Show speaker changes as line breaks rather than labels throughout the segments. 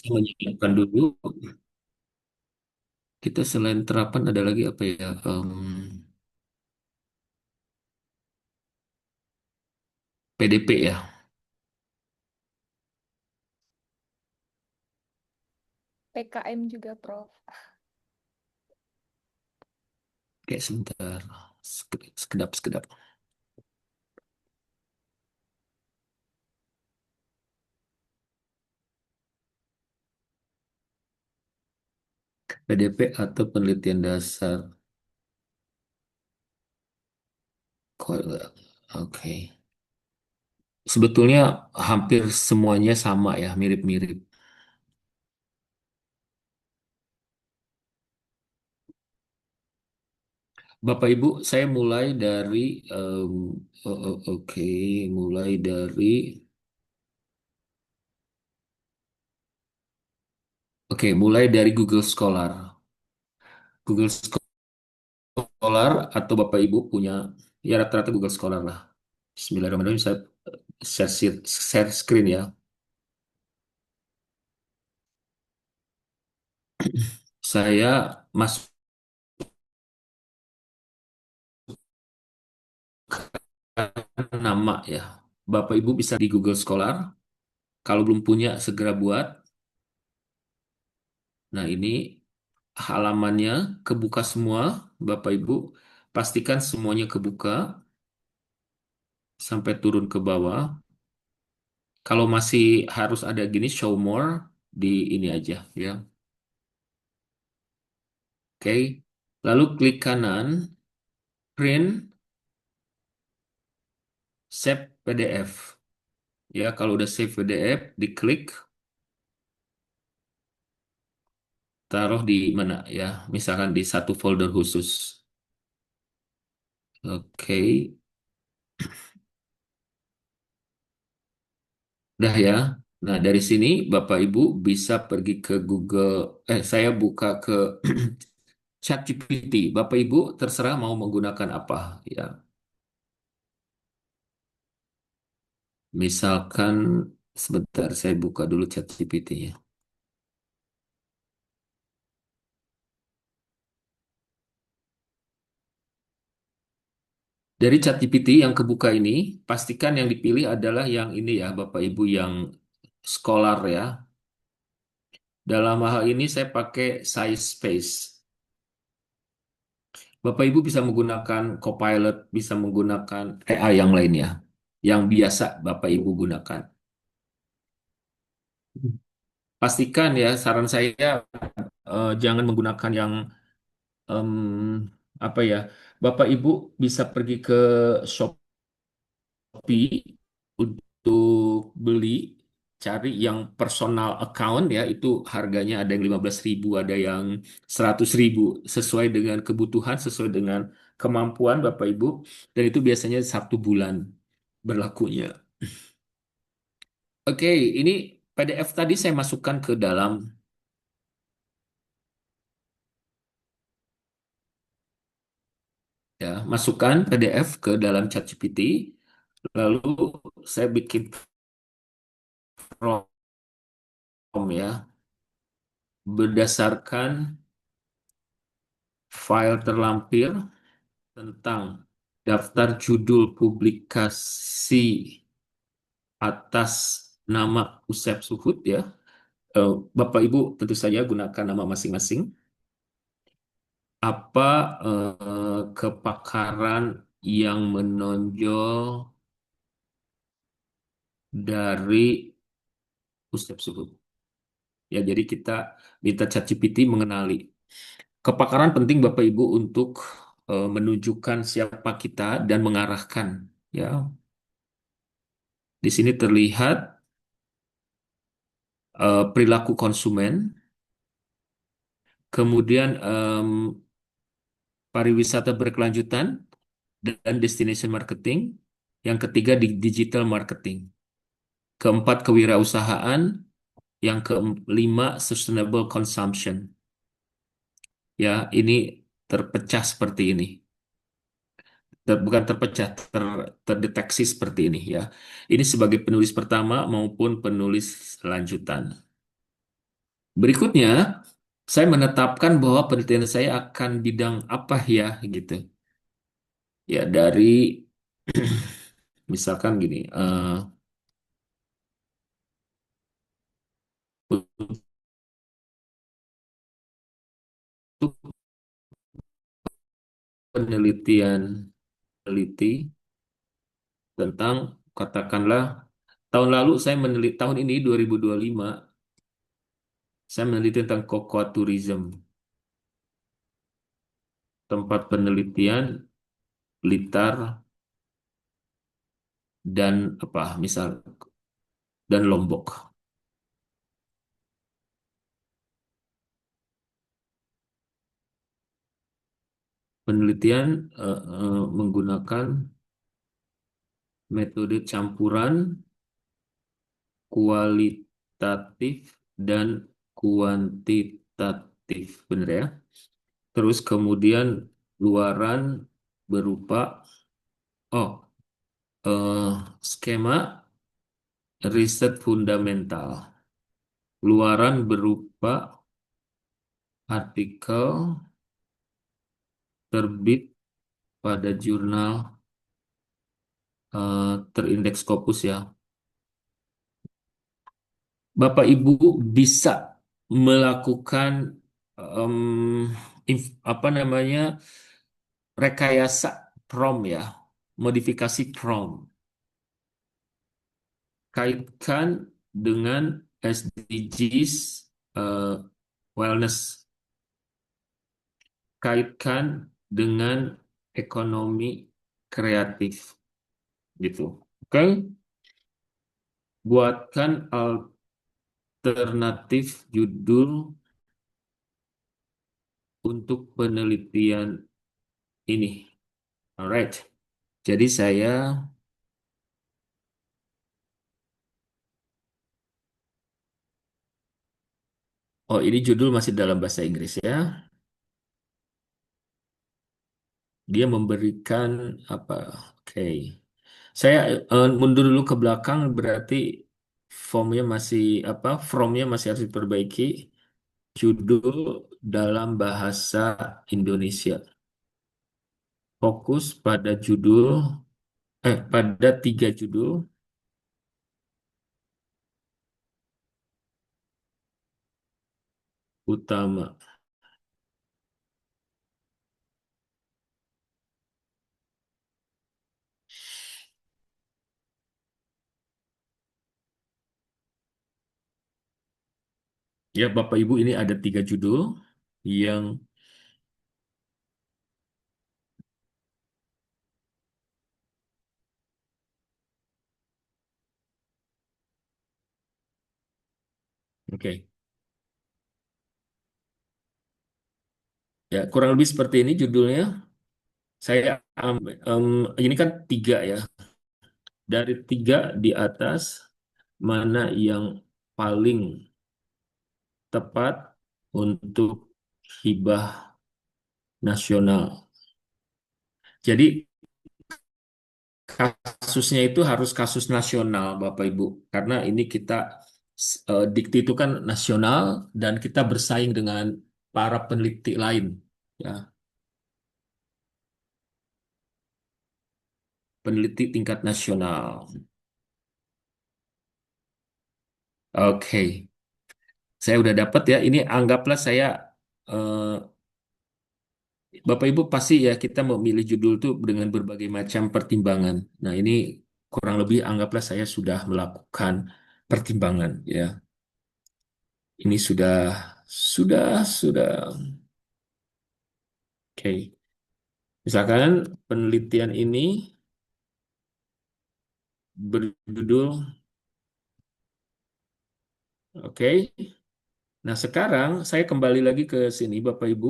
Saya menyiapkan dulu. Kita selain terapan ada lagi apa ya? PDP ya.
PKM juga, Prof.
Kayak sebentar. Sekedap, sekedap. PDP atau penelitian dasar. Oke. Sebetulnya hampir semuanya sama ya, mirip-mirip. Bapak Ibu, saya mulai dari oke, mulai dari mulai dari Google Scholar. Google Scholar atau Bapak Ibu punya ya rata-rata Google Scholar lah. Bismillahirrahmanirrahim. Saya share screen ya. Saya masukkan nama ya. Bapak Ibu bisa di Google Scholar. Kalau belum punya segera buat. Nah, ini halamannya kebuka semua, Bapak Ibu. Pastikan semuanya kebuka sampai turun ke bawah. Kalau masih harus ada gini, show more di ini aja ya. Oke. Lalu klik kanan, print, save PDF. Ya, kalau udah save PDF, diklik, taruh di mana ya? Misalkan di satu folder khusus. Oke, udah ya. Nah, dari sini Bapak Ibu bisa pergi ke Google. Saya buka ke ChatGPT. Bapak Ibu terserah mau menggunakan apa ya. Misalkan sebentar saya buka dulu ChatGPT-nya. Dari ChatGPT yang kebuka ini, pastikan yang dipilih adalah yang ini ya, Bapak Ibu yang Scholar ya. Dalam hal ini saya pakai Size Space. Bapak Ibu bisa menggunakan Copilot, bisa menggunakan AI yang lainnya, yang biasa Bapak Ibu gunakan. Pastikan ya, saran saya jangan menggunakan yang em, apa ya. Bapak Ibu bisa pergi ke Shopee untuk beli, cari yang personal account ya, itu harganya ada yang 15.000, ada yang 100.000, sesuai dengan kebutuhan, sesuai dengan kemampuan Bapak Ibu, dan itu biasanya 1 bulan berlakunya. Oke, ini PDF tadi saya masukkan ke dalam ya, masukkan PDF ke dalam ChatGPT, lalu saya bikin prompt ya, berdasarkan file terlampir tentang daftar judul publikasi atas nama Usep Suhud ya. Bapak Ibu tentu saja gunakan nama masing-masing. Apa kepakaran yang menonjol dari Usep Suhud? Ya, jadi kita minta ChatGPT mengenali. Kepakaran penting Bapak Ibu untuk menunjukkan siapa kita dan mengarahkan. Ya, di sini terlihat perilaku konsumen, kemudian pariwisata berkelanjutan dan destination marketing, yang ketiga di digital marketing, keempat kewirausahaan, yang kelima sustainable consumption. Ya, ini terpecah seperti ini. Bukan terpecah, terdeteksi seperti ini ya. Ini sebagai penulis pertama maupun penulis lanjutan. Berikutnya, saya menetapkan bahwa penelitian saya akan bidang apa ya gitu. Ya dari misalkan gini, untuk penelitian peneliti tentang katakanlah tahun lalu saya meneliti tahun ini 2025 saya meneliti tentang cocoa tourism, tempat penelitian Blitar dan apa misal dan Lombok. Penelitian menggunakan metode campuran kualitatif dan kuantitatif, benar ya? Terus kemudian luaran berupa oh skema riset fundamental. Luaran berupa artikel terbit pada jurnal terindeks Scopus ya. Bapak Ibu bisa melakukan em, apa namanya rekayasa prompt ya, modifikasi prompt, kaitkan dengan SDGs eh, wellness, kaitkan dengan ekonomi kreatif gitu. Oke, buatkan alternatif judul untuk penelitian ini. Alright. Jadi saya, oh ini judul masih dalam bahasa Inggris ya. Dia memberikan apa? Oke. Saya mundur dulu ke belakang berarti formnya masih apa? Fromnya masih harus diperbaiki. Judul dalam bahasa Indonesia. Fokus pada judul, pada tiga judul utama. Ya, Bapak Ibu, ini ada tiga judul yang oke. Ya, kurang lebih seperti ini judulnya. Saya ini kan tiga ya. Dari tiga di atas, mana yang paling tepat untuk hibah nasional. Jadi kasusnya itu harus kasus nasional, Bapak Ibu, karena ini kita Dikti itu kan nasional dan kita bersaing dengan para peneliti lain, ya, peneliti tingkat nasional. Oke, saya udah dapat ya. Ini anggaplah saya eh, Bapak Ibu pasti ya kita memilih judul itu dengan berbagai macam pertimbangan. Nah, ini kurang lebih anggaplah saya sudah melakukan pertimbangan ya. Ini sudah. Oke. Misalkan penelitian ini berjudul, oke. Nah, sekarang saya kembali lagi ke sini, Bapak Ibu.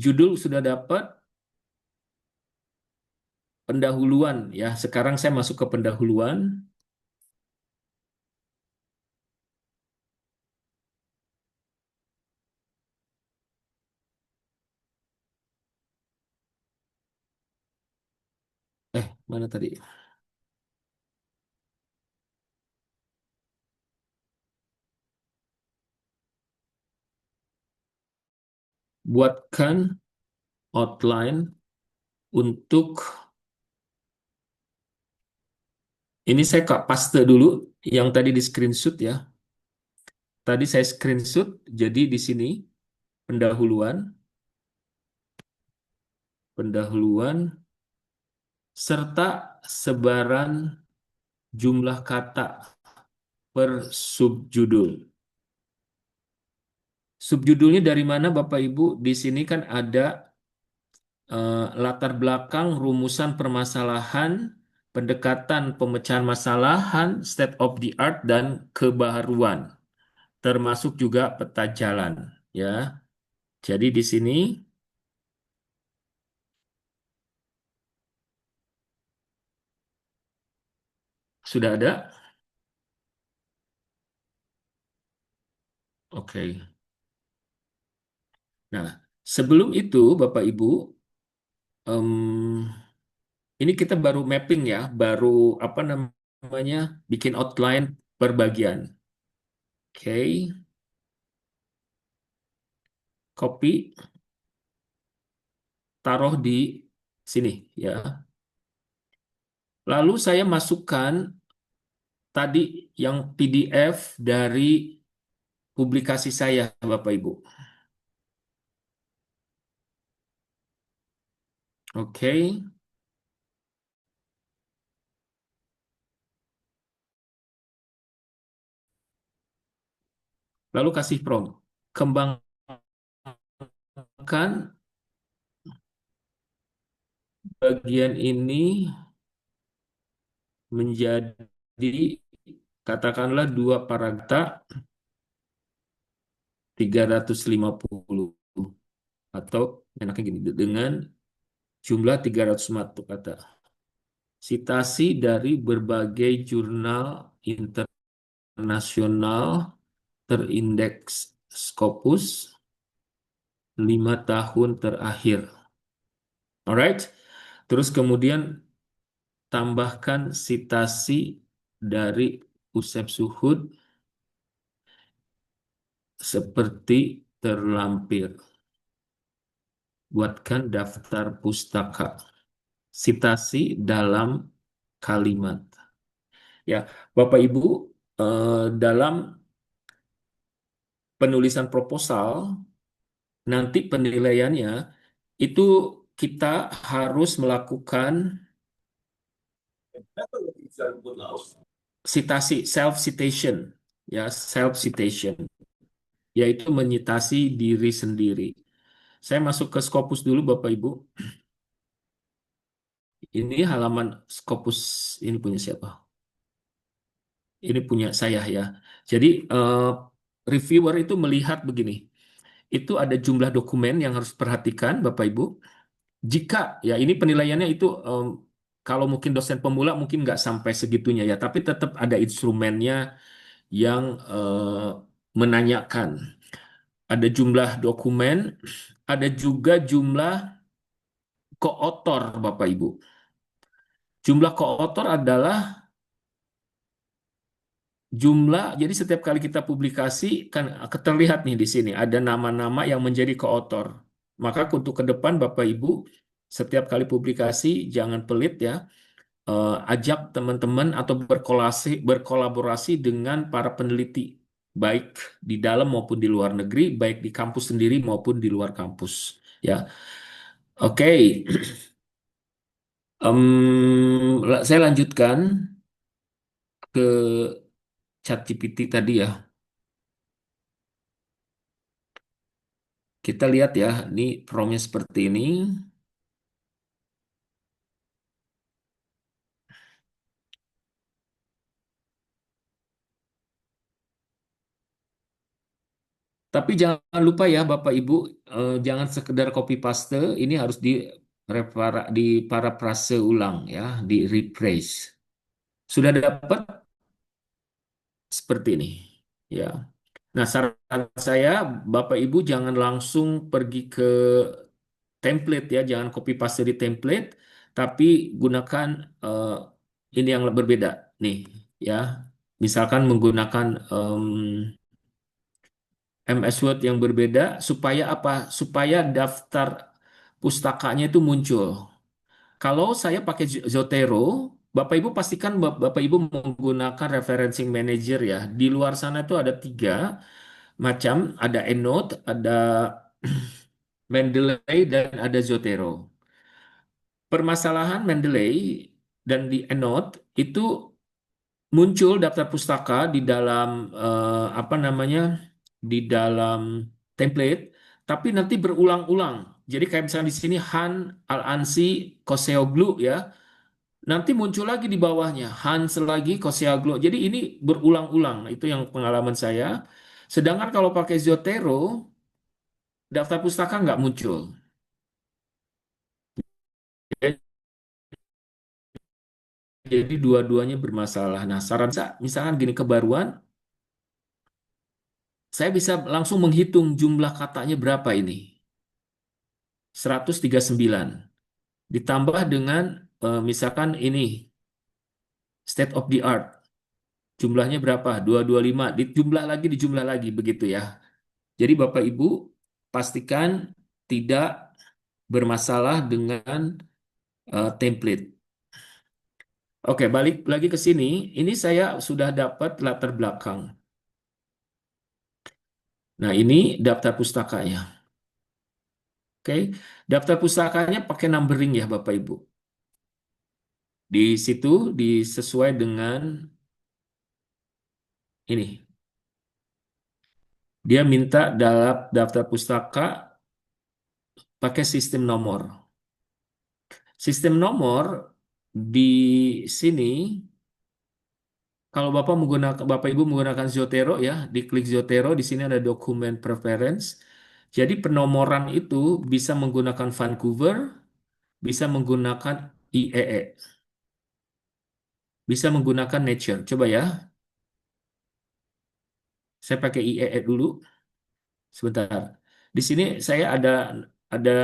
Judul sudah dapat, pendahuluan ya. Sekarang saya masuk ke pendahuluan. Mana tadi? buatkan outline untuk ini saya paste dulu yang tadi di screenshot ya. Tadi saya screenshot, jadi di sini pendahuluan, pendahuluan serta sebaran jumlah kata per subjudul. Subjudulnya dari mana Bapak Ibu? Di sini kan ada latar belakang rumusan permasalahan, pendekatan pemecahan masalahan, state of the art, dan kebaharuan, termasuk juga peta jalan. Ya, jadi di sini sudah ada. Oke. Nah, sebelum itu Bapak Ibu, em, ini kita baru mapping ya, baru apa namanya, bikin outline per bagian. Oke, copy, taruh di sini ya. Lalu saya masukkan tadi yang PDF dari publikasi saya, Bapak Ibu. Oke, lalu kasih prompt. Kembangkan bagian ini menjadi katakanlah dua paragraf 350 atau enaknya gini dengan jumlah 301 kata. Citasi dari berbagai jurnal internasional terindeks Scopus 5 tahun terakhir. Alright? Terus kemudian tambahkan citasi dari Usep Suhud seperti terlampir. Buatkan daftar pustaka. Citasi dalam kalimat. Ya, Bapak Ibu, dalam penulisan proposal nanti penilaiannya itu kita harus melakukan citasi, self citation, ya, self citation, yaitu menyitasi diri sendiri. Saya masuk ke Scopus dulu, Bapak Ibu. Ini halaman Scopus, ini punya siapa? Ini punya saya ya. Jadi reviewer itu melihat begini, itu ada jumlah dokumen yang harus perhatikan, Bapak Ibu. Jika ya ini penilaiannya itu kalau mungkin dosen pemula mungkin nggak sampai segitunya ya, tapi tetap ada instrumennya yang menanyakan. Ada jumlah dokumen, ada juga jumlah koautor, Bapak Ibu. Jumlah koautor adalah jumlah, jadi setiap kali kita publikasi kan terlihat nih di sini ada nama-nama yang menjadi koautor. Maka untuk ke depan Bapak Ibu, setiap kali publikasi jangan pelit ya, ajak teman-teman atau berkolaborasi dengan para peneliti, baik di dalam maupun di luar negeri, baik di kampus sendiri maupun di luar kampus. Ya, oke. Saya lanjutkan ke ChatGPT tadi ya. Kita lihat ya, ini promnya seperti ini. Tapi jangan lupa ya Bapak Ibu, jangan sekedar copy paste, ini harus di parafrase ulang ya, di rephrase. Sudah dapat seperti ini. Ya. Nah, saran saya Bapak Ibu jangan langsung pergi ke template ya, jangan copy paste di template, tapi gunakan ini yang berbeda nih ya. Misalkan menggunakan MS Word yang berbeda supaya apa? Supaya daftar pustakanya itu muncul. Kalau saya pakai Zotero, Bapak Ibu pastikan Bapak Ibu menggunakan referencing manager ya. Di luar sana itu ada tiga macam, ada EndNote, ada Mendeley, dan ada Zotero. Permasalahan Mendeley dan di EndNote itu muncul daftar pustaka di dalam apa namanya, di dalam template, tapi nanti berulang-ulang. Jadi kayak misalnya di sini Han Al-Ansi Koseoglu ya, nanti muncul lagi di bawahnya Hans lagi Koseoglu. Jadi ini berulang-ulang. Nah, itu yang pengalaman saya. Sedangkan kalau pakai Zotero, daftar pustaka nggak muncul. Ya, jadi dua-duanya bermasalah. Nah, saran saya, misalkan gini kebaruan, saya bisa langsung menghitung jumlah katanya berapa ini. 139. Ditambah dengan misalkan ini state of the art. Jumlahnya berapa? 225. Dijumlah lagi begitu ya. Jadi Bapak Ibu pastikan tidak bermasalah dengan template. Oke, balik lagi ke sini. Ini saya sudah dapat latar belakang. Nah, ini daftar pustakanya. Oke, daftar pustakanya pakai numbering ya Bapak Ibu. Di situ disesuai dengan ini. Dia minta dalam daftar pustaka pakai sistem nomor. Sistem nomor di sini, kalau Bapak Ibu menggunakan Zotero ya, diklik Zotero, di sini ada dokumen preference. Jadi penomoran itu bisa menggunakan Vancouver, bisa menggunakan IEE, bisa menggunakan Nature. Coba ya, saya pakai IEE dulu. Sebentar. Di sini saya ada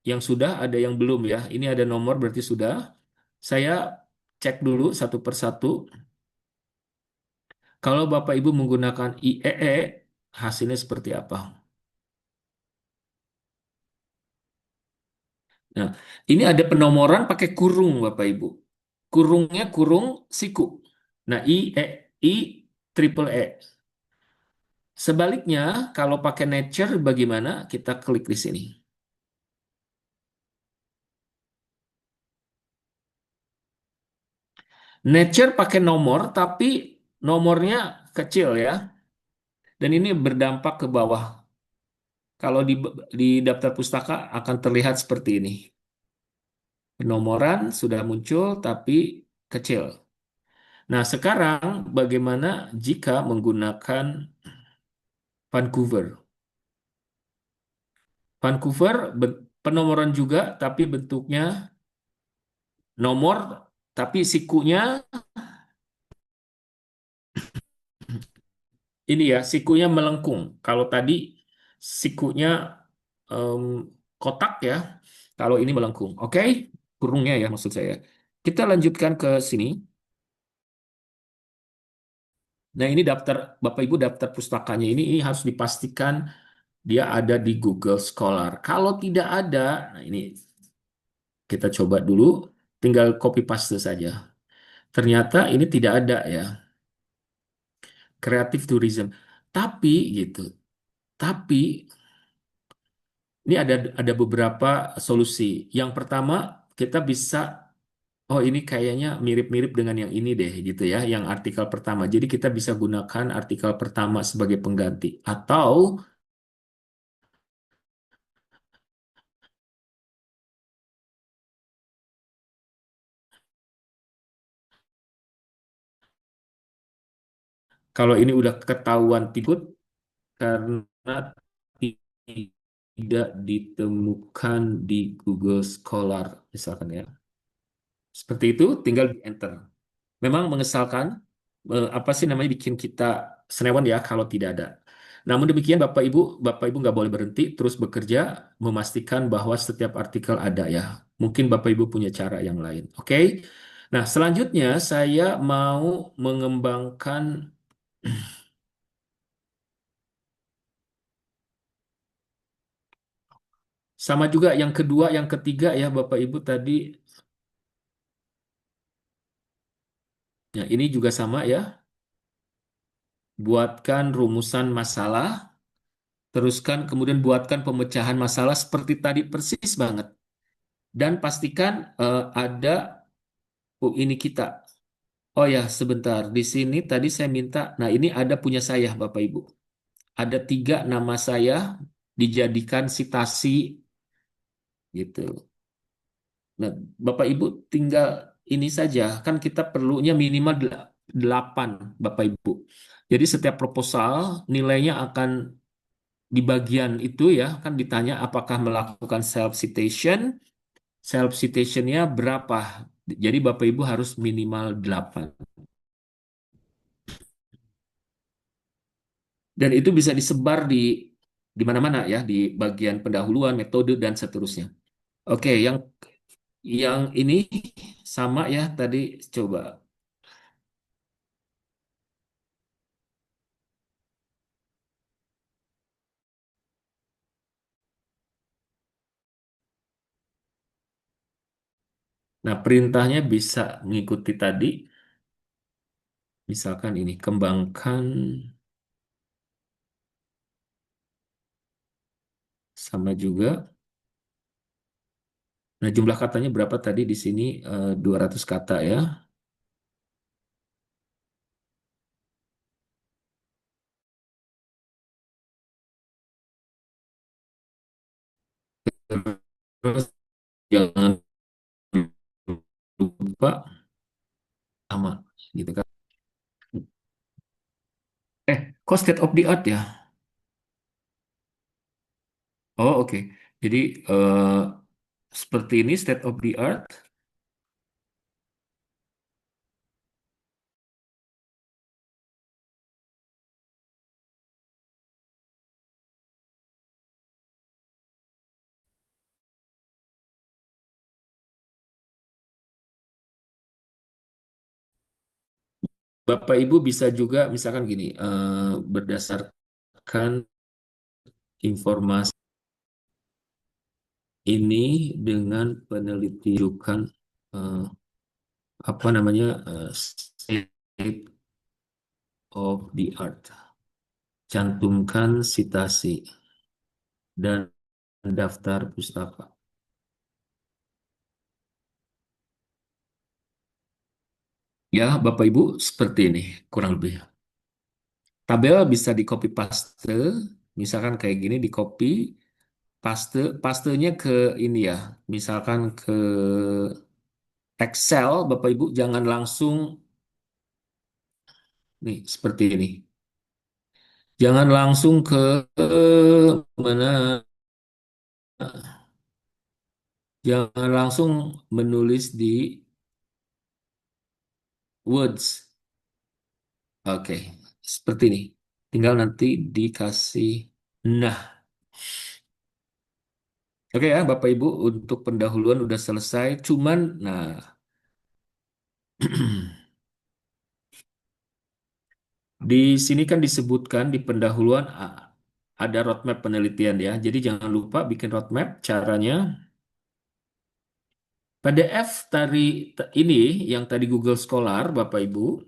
yang sudah, ada yang belum ya. Ini ada nomor berarti sudah. Saya cek dulu satu persatu. Kalau Bapak Ibu menggunakan IEE, hasilnya seperti apa? Nah, ini ada penomoran pakai kurung Bapak Ibu. Kurungnya kurung siku. Nah, I triple E. Sebaliknya, kalau pakai nature bagaimana? Kita klik di sini. Nature pakai nomor, tapi nomornya kecil ya. Dan ini berdampak ke bawah. Kalau di daftar pustaka akan terlihat seperti ini. Penomoran sudah muncul, tapi kecil. Nah, sekarang bagaimana jika menggunakan Vancouver? Vancouver penomoran juga, tapi bentuknya nomor, tapi sikunya ini ya, sikunya melengkung. Kalau tadi sikunya em, kotak ya, kalau ini melengkung. Oke, kurungnya ya maksud saya. Kita lanjutkan ke sini. Nah, ini daftar Bapak Ibu daftar pustakanya ini harus dipastikan dia ada di Google Scholar. Kalau tidak ada, nah ini kita coba dulu, tinggal copy paste saja. Ternyata ini tidak ada ya, Creative Tourism. Tapi gitu, tapi ini ada beberapa solusi. Yang pertama, kita bisa, oh ini kayaknya mirip-mirip dengan yang ini deh gitu ya, yang artikel pertama. Jadi kita bisa gunakan artikel pertama sebagai pengganti. Atau kalau ini udah ketahuan tigut karena tidak ditemukan di Google Scholar, misalkan ya. Seperti itu, tinggal di enter. Memang mengesalkan, apa sih namanya bikin kita senewan ya kalau tidak ada. Namun demikian Bapak Ibu nggak boleh berhenti, terus bekerja, memastikan bahwa setiap artikel ada ya. Mungkin Bapak Ibu punya cara yang lain. Oke. Nah, selanjutnya saya mau mengembangkan Sama juga yang kedua, yang ketiga ya Bapak Ibu tadi, ya ini juga sama ya. Buatkan rumusan masalah, teruskan kemudian buatkan pemecahan masalah seperti tadi persis banget. Dan pastikan ada ini kita. Oh ya, sebentar. Di sini tadi saya minta, nah ini ada punya saya Bapak Ibu. Ada 3 nama saya dijadikan sitasi gitu. Nah, Bapak Ibu tinggal ini saja, kan kita perlunya minimal 8 Bapak Ibu. Jadi setiap proposal nilainya akan di bagian itu ya, kan ditanya apakah melakukan self citation, self citationnya berapa. Jadi Bapak Ibu harus minimal 8. Dan itu bisa disebar di mana-mana ya, di bagian pendahuluan, metode dan seterusnya. Oke, yang ini sama ya tadi coba. Nah, perintahnya bisa mengikuti tadi. Misalkan ini, kembangkan sama juga. Nah, jumlah katanya berapa tadi di sini? 200 kata ya. Terus jangan lupa sama gitu kan. Kok state of the art ya? Oh, oke. Jadi seperti ini state of the art. Bapak Ibu bisa juga misalkan gini, berdasarkan informasi ini dengan peneliti rujukan apa namanya state of the art. Cantumkan sitasi dan daftar pustaka. Ya, Bapak Ibu, seperti ini kurang lebih. Tabel bisa di copy paste, misalkan kayak gini di copy paste, pastenya ke ini ya, misalkan ke Excel, Bapak Ibu jangan langsung nih seperti ini. Jangan langsung ke mana, jangan langsung menulis di Words. Oke, seperti ini. Tinggal nanti dikasih. Nah, oke ya Bapak Ibu, untuk pendahuluan udah selesai. Cuman, nah, di sini kan disebutkan di pendahuluan ada roadmap penelitian ya. Jadi jangan lupa bikin roadmap. Caranya PDF ini yang tadi Google Scholar, Bapak Ibu,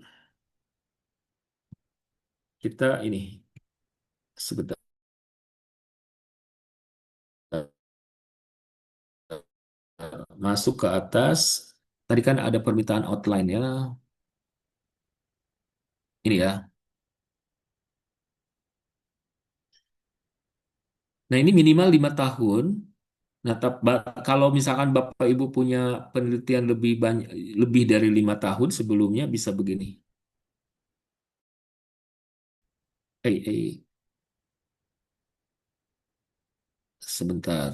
kita ini sebentar masuk ke atas. Tadi kan ada permintaan outline ya. Ini ya. Nah, ini minimal 5 tahun. Nah, kalau misalkan Bapak Ibu punya penelitian lebih banyak, lebih dari 5 tahun sebelumnya bisa begini. Sebentar.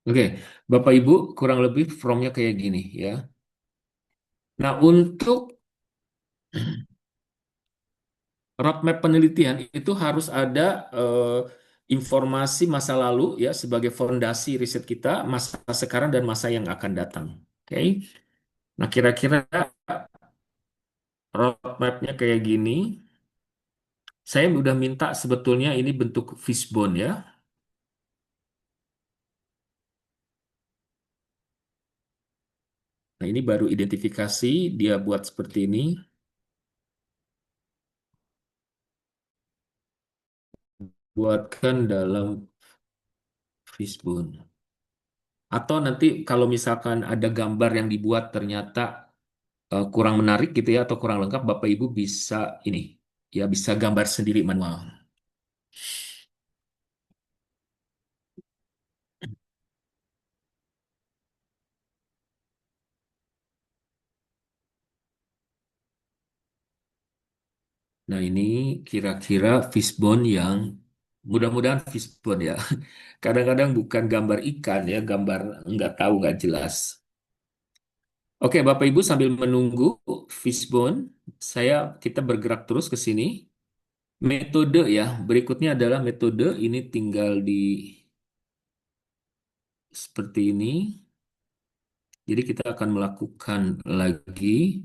Oke, Bapak Ibu kurang lebih formnya kayak gini ya. Nah, untuk roadmap penelitian itu harus ada informasi masa lalu ya sebagai fondasi riset kita, masa sekarang dan masa yang akan datang. Oke. Nah, kira-kira roadmapnya kayak gini. Saya udah minta sebetulnya ini bentuk fishbone ya. Nah, ini baru identifikasi dia buat seperti ini. Buatkan dalam fishbone. Atau nanti kalau misalkan ada gambar yang dibuat ternyata kurang menarik gitu ya atau kurang lengkap, Bapak Ibu bisa ini ya bisa gambar sendiri manual. Nah, ini kira-kira fishbone yang mudah-mudahan fishbone ya. Kadang-kadang bukan gambar ikan ya, gambar nggak tahu nggak jelas. Oke, Bapak Ibu sambil menunggu fishbone, kita bergerak terus ke sini. Metode ya, berikutnya adalah metode ini tinggal di seperti ini. Jadi kita akan melakukan lagi.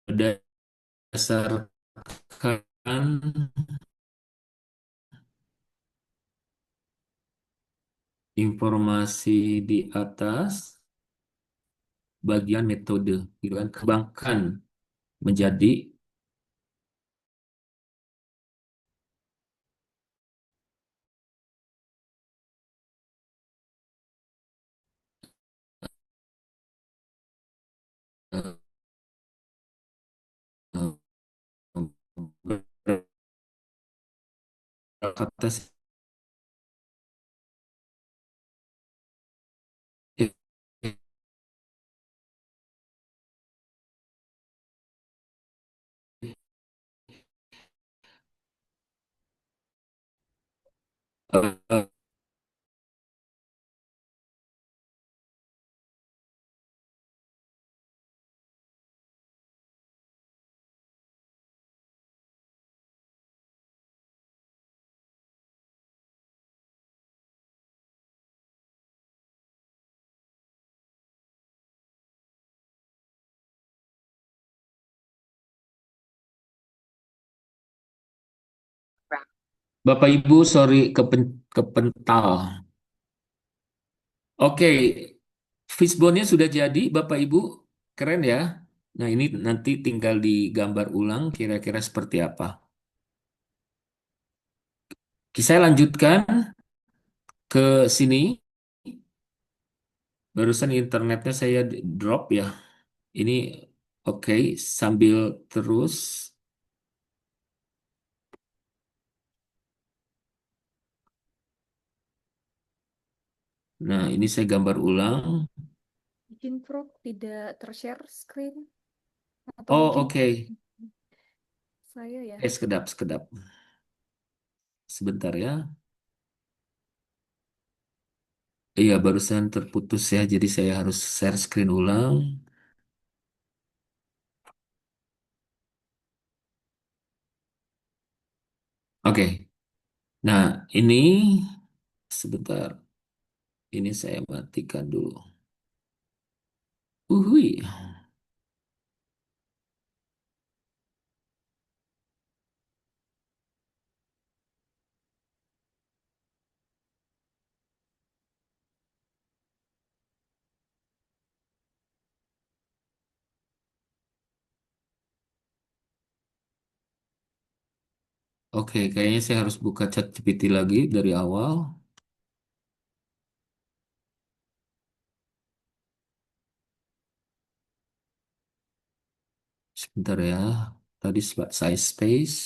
Berdasarkan informasi di atas bagian metode, gitu kan, kembangkan menjadi eh, eh, kata eh, Bapak Ibu, sorry kepental. Oke, fishbone-nya sudah jadi, Bapak Ibu. Keren ya. Nah, ini nanti tinggal digambar ulang kira-kira seperti apa. Oke, saya lanjutkan ke sini. Barusan internetnya saya drop ya. Ini oke, sambil terus. Nah, ini saya gambar ulang.
Izin Prof tidak tershare screen atau
Oh,
mungkin
oke.
saya ya.
Sekedap, sekedap. Sebentar ya. Iya, barusan terputus ya. Jadi saya harus share screen ulang. Oke. Nah, ini sebentar. Ini saya matikan dulu. Uhui. Oke, kayaknya saya harus buka ChatGPT lagi dari awal. Sebentar ya. Tadi size space.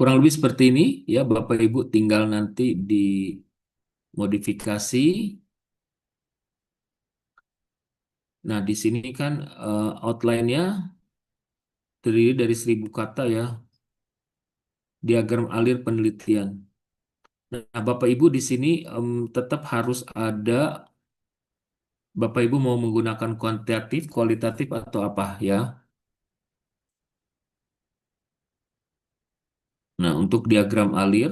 kurang lebih seperti ini ya Bapak Ibu tinggal nanti dimodifikasi. Nah, di sini kan outline-nya terdiri dari 1.000 kata ya, diagram alir penelitian. Nah, Bapak Ibu di sini tetap harus ada, Bapak Ibu mau menggunakan kuantitatif, kualitatif atau apa ya. Nah, untuk diagram alir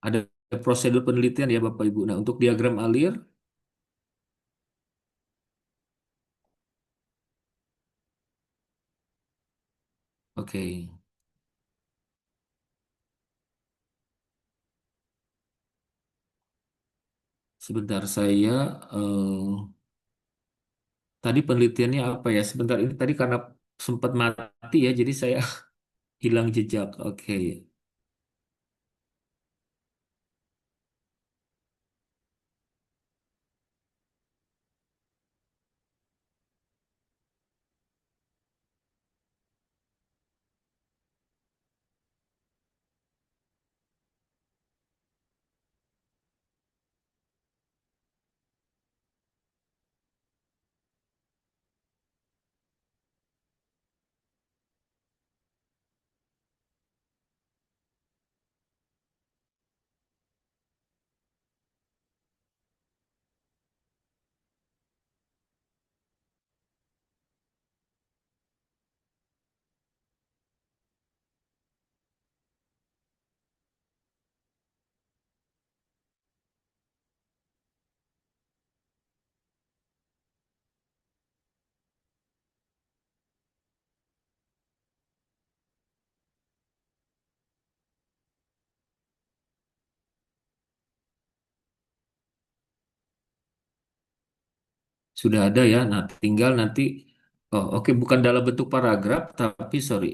ada prosedur penelitian ya Bapak Ibu. Nah, untuk diagram alir, oke, sebentar saya tadi penelitiannya apa ya? Sebentar ini tadi karena sempat mati ya, jadi saya hilang jejak. Oke, sudah ada ya. Nah, tinggal nanti, oh oke, bukan dalam bentuk paragraf, tapi sorry,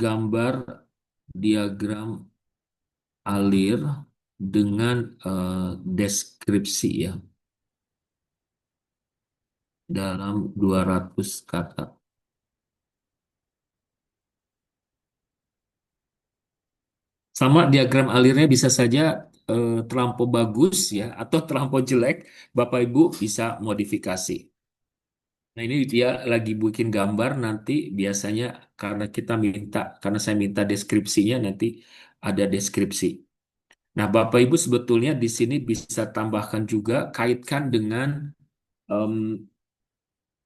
gambar diagram alir dengan deskripsi ya, dalam 200 kata. Sama diagram alirnya bisa saja terlampau bagus ya, atau terlampau jelek, Bapak Ibu bisa modifikasi. Nah, ini dia lagi bikin gambar nanti biasanya karena saya minta deskripsinya nanti ada deskripsi. Nah, Bapak Ibu sebetulnya di sini bisa tambahkan juga kaitkan dengan em,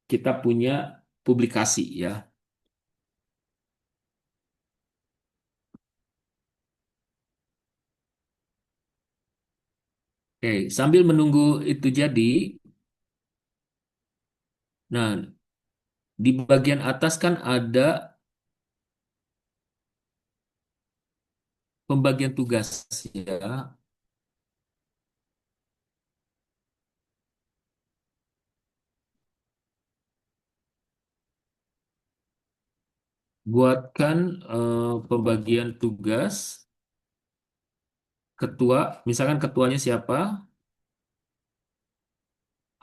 kita punya publikasi ya. Oke, sambil menunggu itu jadi, nah di bagian atas kan ada pembagian tugas ya. Buatkan pembagian tugas ketua, misalkan ketuanya siapa?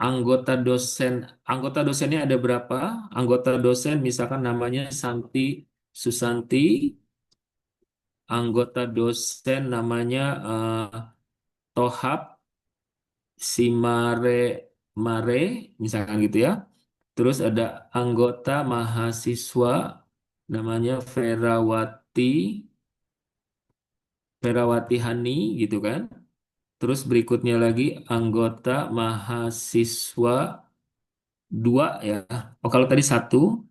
Anggota dosen, anggota dosennya ada berapa? Anggota dosen misalkan namanya Santi Susanti, anggota dosen namanya Tohab Simare Mare, misalkan gitu ya. Terus ada anggota mahasiswa namanya Ferawati Hani gitu kan. Terus berikutnya lagi anggota mahasiswa dua ya. Oh kalau tadi satu,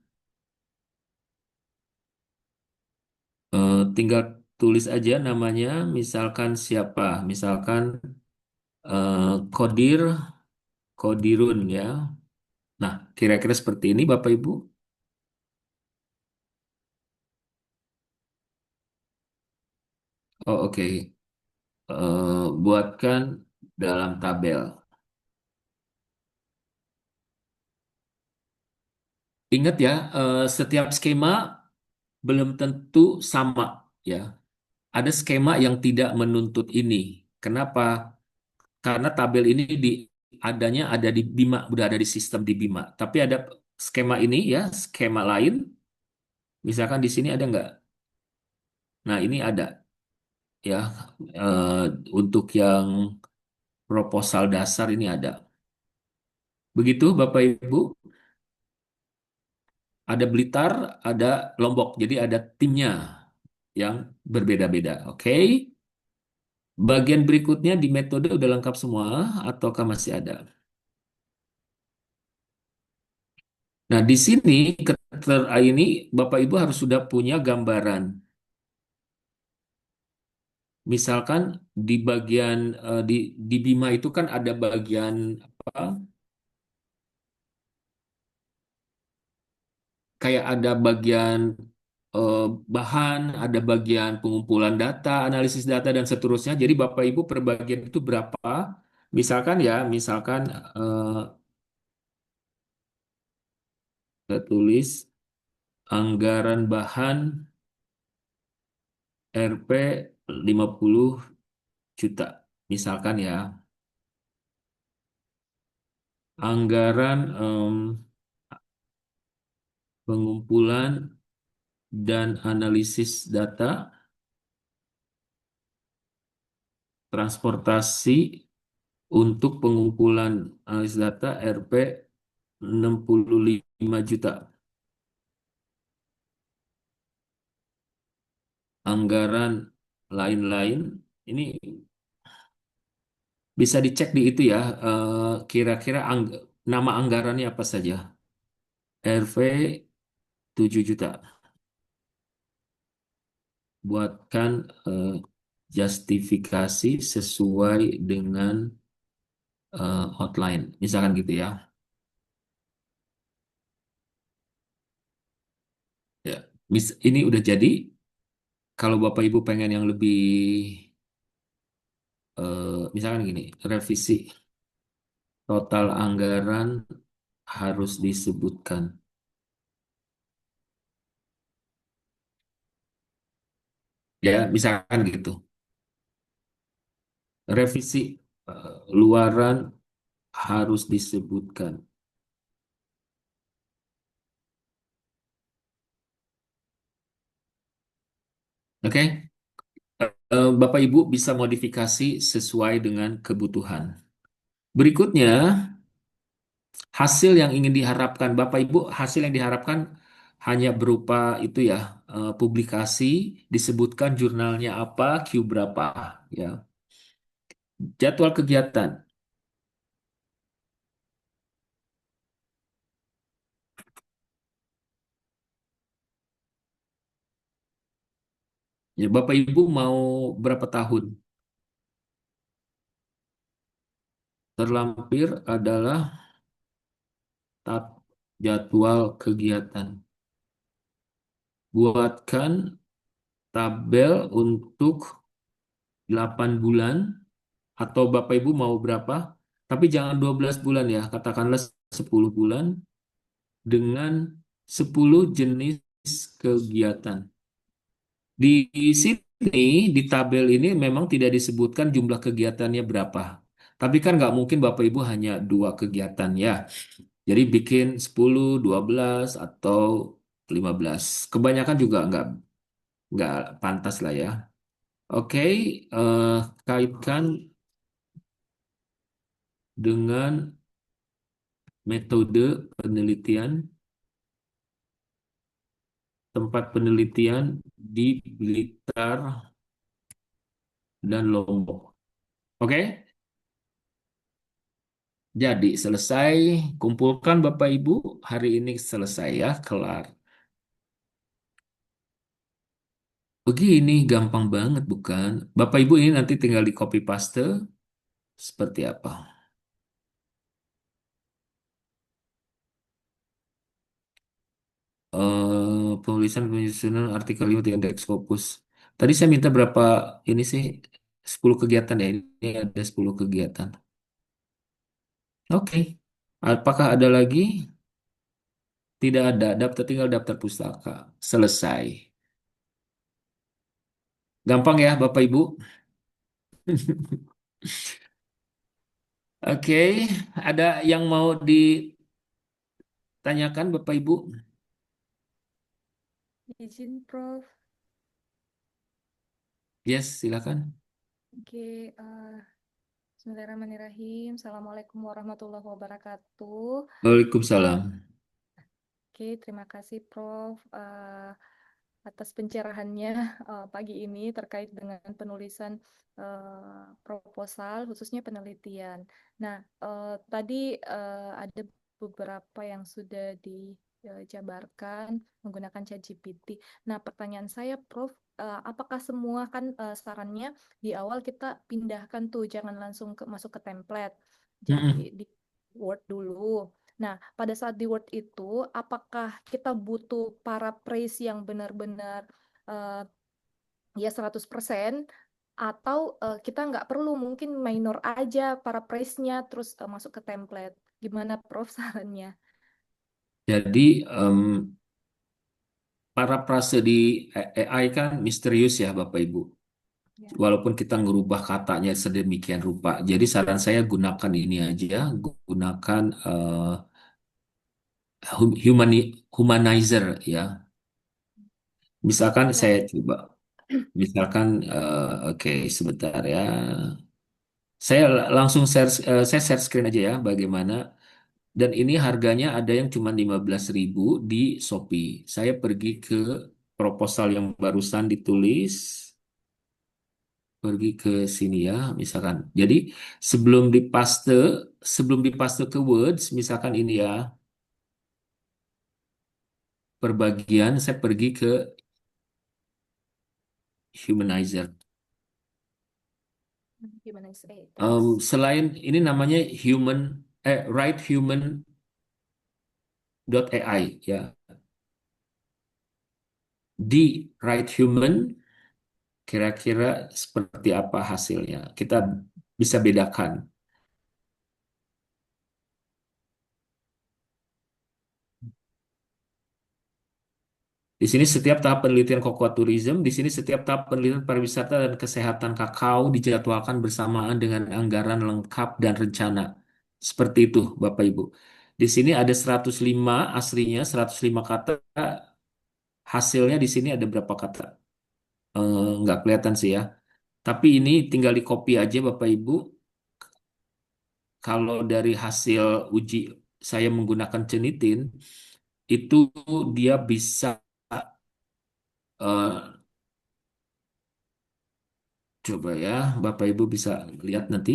tinggal tulis aja namanya. Misalkan siapa? Misalkan Kodir, Kodirun ya. Nah, kira-kira seperti ini Bapak Ibu. Oh oke. Buatkan dalam tabel. Ingat ya, setiap skema belum tentu sama. ya. Ada skema yang tidak menuntut ini. Kenapa? Karena tabel ini adanya ada di Bima, udah ada di sistem di Bima. Tapi ada skema ini ya, skema lain. Misalkan di sini ada nggak? Nah, ini ada ya. eh, untuk yang proposal dasar ini ada. Begitu Bapak Ibu, ada Blitar, ada Lombok. Jadi ada timnya yang berbeda-beda. Oke. Bagian berikutnya di metode udah lengkap semua ataukah masih ada? Nah, di sini ini Bapak Ibu harus sudah punya gambaran. Misalkan di bagian di Bima itu kan ada bagian apa? Kayak ada bagian eh, bahan, ada bagian pengumpulan data, analisis data dan seterusnya. Jadi Bapak Ibu per bagian itu berapa? Misalkan ya, misalkan eh, kita tulis anggaran bahan Rp 50 juta. Misalkan ya, anggaran pengumpulan dan analisis data transportasi untuk pengumpulan analisis data Rp 65 juta. Anggaran lain-lain ini bisa dicek di itu ya, kira-kira nama anggarannya apa saja. Rv 7 juta. Buatkan justifikasi sesuai dengan outline. Misalkan gitu ya. Ya, ini udah jadi. Kalau Bapak Ibu pengen yang lebih, misalkan gini, revisi total anggaran harus disebutkan. Ya, misalkan gitu. Revisi luaran harus disebutkan. Oke. Bapak Ibu bisa modifikasi sesuai dengan kebutuhan. Berikutnya, hasil yang ingin diharapkan Bapak Ibu, hasil yang diharapkan hanya berupa itu ya, publikasi, disebutkan jurnalnya apa, Q berapa, ya. Jadwal kegiatan. Ya, Bapak Ibu mau berapa tahun? Terlampir adalah tab jadwal kegiatan. Buatkan tabel untuk 8 bulan atau Bapak Ibu mau berapa? Tapi jangan 12 bulan ya, katakanlah 10 bulan dengan 10 jenis kegiatan. Di sini, di tabel ini memang tidak disebutkan jumlah kegiatannya berapa. Tapi kan nggak mungkin Bapak Ibu hanya dua kegiatan ya. Jadi bikin 10, 12, atau 15. Kebanyakan juga nggak pantas lah ya. Oke, eh, kaitkan dengan metode penelitian, tempat penelitian di Blitar dan Lombok. Oke, jadi selesai. Kumpulkan Bapak Ibu, hari ini selesai ya, kelar. Begini, gampang banget bukan? Bapak Ibu ini nanti tinggal di copy paste seperti apa. Penulisan penyusunan artikel 5 di indeks Scopus. Tadi saya minta berapa ini sih? 10 kegiatan ya. Ini ada 10 kegiatan. Oke. Apakah ada lagi? Tidak ada. Tinggal daftar pustaka. Selesai. Gampang ya, Bapak Ibu. Oke, ada yang mau ditanyakan Bapak Ibu?
Izin, Prof.
Yes, silakan.
Oke, Bismillahirrahmanirrahim. Assalamualaikum warahmatullahi wabarakatuh.
Waalaikumsalam.
Oke, terima kasih, Prof. Atas pencerahannya pagi ini terkait dengan penulisan proposal, khususnya penelitian. Nah, tadi ada beberapa yang sudah dijabarkan menggunakan ChatGPT. Nah, pertanyaan saya, Prof, apakah semua kan sarannya di awal kita pindahkan tuh, jangan langsung masuk ke template. Jadi
Mm-mm.
di Word dulu. Nah, pada saat di Word itu, apakah kita butuh paraphrase yang benar-benar eh, ya 100% atau kita nggak perlu, mungkin minor aja paraphrase-nya terus masuk ke template. Gimana, Prof, sarannya?
Jadi para prase di AI kan misterius ya Bapak Ibu.
Ya.
Walaupun kita ngerubah katanya sedemikian rupa. Jadi saran saya gunakan ini aja, gunakan humanizer ya. Misalkan
Nah,
saya coba, misalkan oke sebentar ya. Saya langsung saya share screen aja ya bagaimana. Dan ini harganya ada yang cuma 15.000 di Shopee. Saya pergi ke proposal yang barusan ditulis, pergi ke sini ya, misalkan. Jadi sebelum dipaste, sebelum dipaste ke Words, misalkan ini ya, perbagian saya pergi ke Humanizer.
gimana sih? Terus,
Selain ini namanya writehuman.ai ya. Di Write Human kira-kira seperti apa hasilnya? Kita bisa bedakan. Di sini setiap tahap penelitian cocoa tourism, di sini setiap tahap penelitian pariwisata dan kesehatan kakao dijadwalkan bersamaan dengan anggaran lengkap dan rencana. Seperti itu, Bapak Ibu. Di sini ada 105 aslinya, 105 kata. Hasilnya di sini ada berapa kata? Nggak kelihatan sih ya. Tapi ini tinggal di copy aja, Bapak Ibu. Kalau dari hasil uji saya menggunakan Cenitin, itu dia bisa eh, coba ya, Bapak Ibu bisa lihat nanti.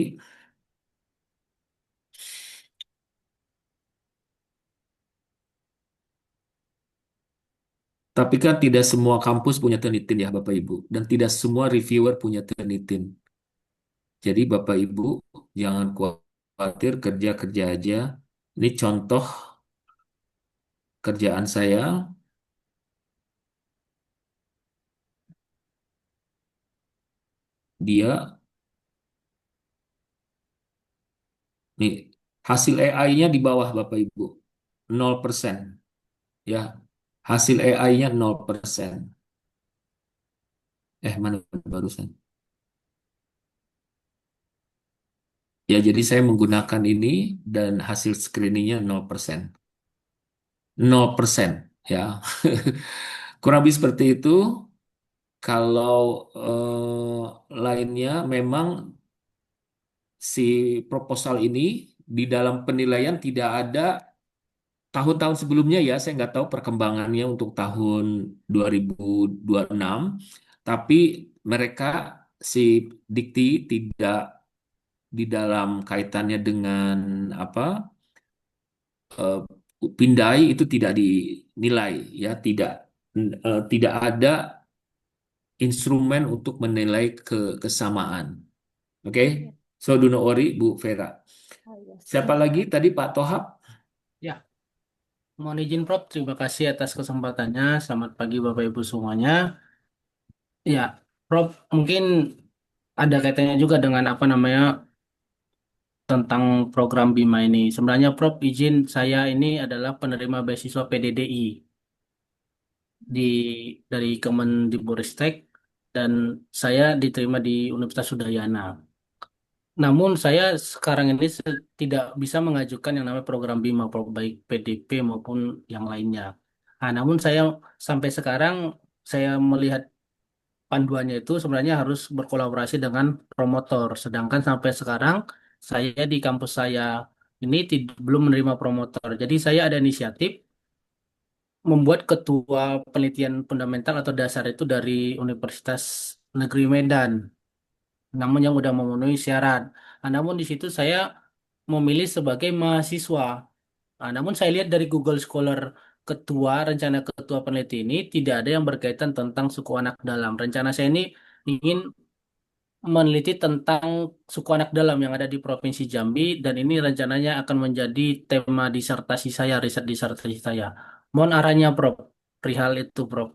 Tapi kan tidak semua kampus punya Turnitin ya Bapak Ibu. Dan tidak semua reviewer punya Turnitin. Jadi Bapak Ibu jangan khawatir kerja-kerja aja. Ini contoh kerjaan saya. Dia, nih hasil AI-nya di bawah Bapak Ibu. 0%. Ya, hasil AI-nya 0%. Mana barusan? Ya, jadi saya menggunakan ini dan hasil screeningnya 0%. 0%, ya. Kurang lebih seperti itu. Kalau lainnya memang si proposal ini di dalam penilaian tidak ada tahun-tahun sebelumnya ya, saya nggak tahu perkembangannya untuk tahun 2026, tapi mereka si Dikti tidak di dalam kaitannya dengan apa eh, Pindai itu tidak dinilai ya, tidak ada instrumen untuk menilai kesamaan. Oke,
ya,
So do not worry, Bu Vera.
oh iya,
Siapa
siap.
lagi tadi Pak Tohab?
Ya, mohon izin Prof. Terima kasih atas kesempatannya. Selamat pagi Bapak Ibu semuanya. Ya, Prof. Mungkin ada kaitannya juga dengan apa namanya tentang program Bima ini. Sebenarnya Prof. izin saya ini adalah penerima beasiswa PDDI di dari Kemendikbudristek. dan saya diterima di Universitas Udayana. Namun saya sekarang ini tidak bisa mengajukan yang namanya program BIMA, baik PDP maupun yang lainnya. Nah, namun saya sampai sekarang saya melihat panduannya itu sebenarnya harus berkolaborasi dengan promotor. Sedangkan sampai sekarang saya di kampus saya ini belum menerima promotor. Jadi saya ada inisiatif membuat ketua penelitian fundamental atau dasar itu dari Universitas Negeri Medan. Namun yang udah memenuhi syarat. Nah, namun di situ saya memilih sebagai mahasiswa. Nah, namun saya lihat dari Google Scholar rencana ketua peneliti ini tidak ada yang berkaitan tentang suku anak dalam. Rencana saya ini ingin meneliti tentang suku anak dalam yang ada di Provinsi Jambi dan ini rencananya akan menjadi tema disertasi saya, riset disertasi saya. Mohon arahnya, Prof. Perihal itu, Prof.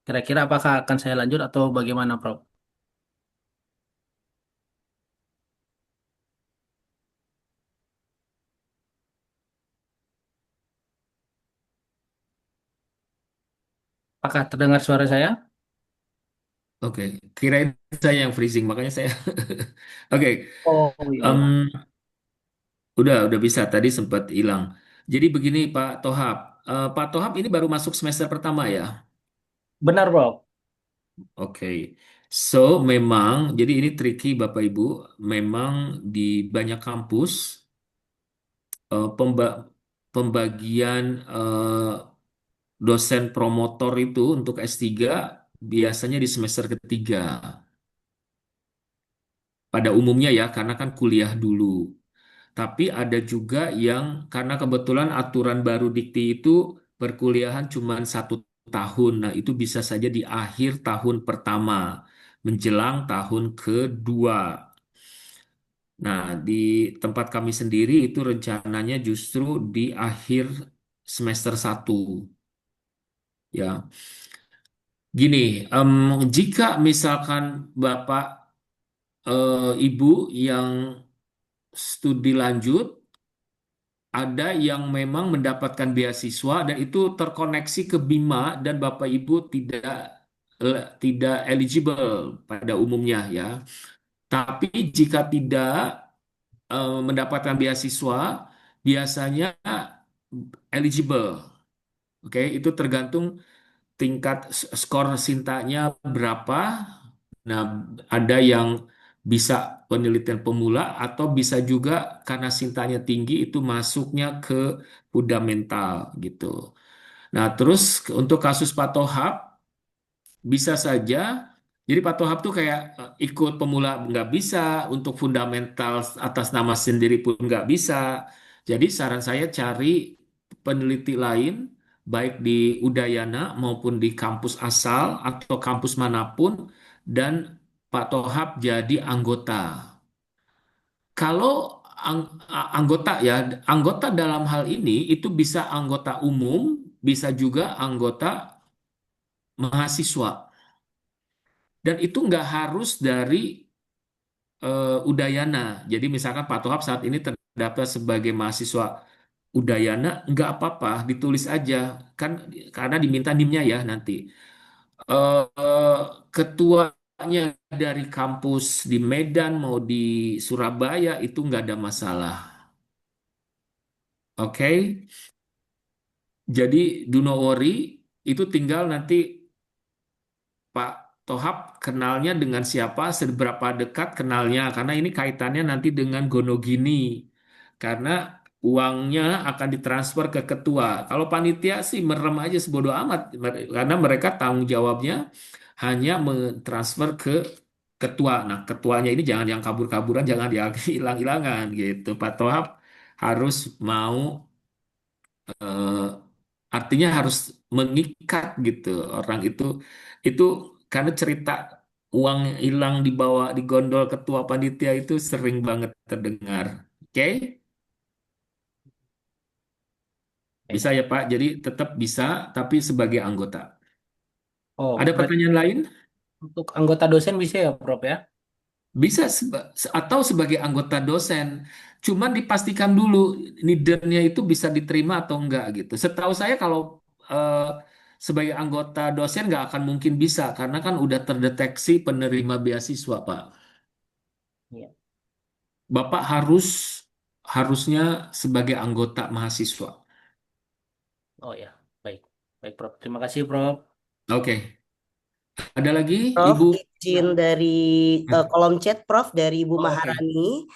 Kira-kira apakah akan saya lanjut atau bagaimana, Prof? Apakah terdengar suara saya?
Oke, kirain saya yang freezing, makanya saya. Oke,
Oh iya.
em, udah bisa. Tadi sempat hilang. Jadi begini, Pak Tohab. Pak Tohab ini baru masuk semester pertama ya.
Benar, Prof.
Oke, so memang, jadi ini tricky Bapak Ibu. Memang di banyak kampus pembagian dosen promotor itu untuk S3 biasanya di semester ketiga. Pada umumnya ya, karena kan kuliah dulu. Tapi ada juga yang karena kebetulan aturan baru Dikti itu perkuliahan cuma 1 tahun. Nah, itu bisa saja di akhir tahun pertama, menjelang tahun kedua. Nah, di tempat kami sendiri itu rencananya justru di akhir semester 1. Ya, gini, jika misalkan Bapak, Ibu yang studi lanjut, ada yang memang mendapatkan beasiswa dan itu terkoneksi ke Bima dan Bapak Ibu tidak eligible pada umumnya ya. Tapi jika tidak mendapatkan beasiswa, biasanya eligible. Oke, itu tergantung tingkat skor Sintanya berapa. Nah, ada yang bisa penelitian pemula atau bisa juga karena Sintanya tinggi itu masuknya ke fundamental gitu. Nah, terus untuk kasus Pak Tohab bisa saja. Jadi Pak Tohab tuh kayak ikut pemula nggak bisa, untuk fundamental atas nama sendiri pun nggak bisa. Jadi saran saya cari peneliti lain, baik di Udayana maupun di kampus asal atau kampus manapun, dan Pak Tohab jadi anggota. Kalau anggota ya, anggota dalam hal ini itu bisa anggota umum, bisa juga anggota mahasiswa. Dan itu nggak harus dari Udayana. Jadi misalkan Pak Tohab saat ini terdaftar sebagai mahasiswa Udayana, nggak apa-apa, ditulis aja. Kan karena diminta NIM-nya ya nanti. Ketuanya dari kampus di Medan mau di Surabaya itu nggak ada masalah. Oke, jadi do not worry, itu tinggal nanti Pak Tohab kenalnya dengan siapa, seberapa dekat kenalnya, karena ini kaitannya nanti dengan Gonogini, karena uangnya akan ditransfer ke ketua. Kalau panitia sih merem aja sebodo amat, karena mereka tanggung jawabnya hanya mentransfer ke ketua. Nah, ketuanya ini jangan yang kabur-kaburan, jangan yang hilang-hilangan gitu. Pak Tohab harus mau, eh, artinya harus mengikat gitu orang itu karena cerita uang hilang dibawa di gondol ketua panitia itu sering banget terdengar. Oke,
Oke.
bisa ya Pak. Jadi tetap bisa, tapi sebagai anggota.
Oh,
Ada
berarti
pertanyaan lain?
untuk anggota dosen bisa ya, Prof ya?
Bisa atau sebagai anggota dosen. Cuman dipastikan dulu leadernya itu bisa diterima atau enggak gitu. Setahu saya kalau eh, sebagai anggota dosen nggak akan mungkin bisa karena kan udah terdeteksi penerima beasiswa, Pak.
Iya.
Bapak harusnya sebagai anggota mahasiswa.
Oh ya, baik. Baik, Prof. Terima kasih, Prof.
Oke, ada lagi,
Prof,
Ibu?
izin dari kolom chat Prof dari Ibu
Oh, oke.
Maharani.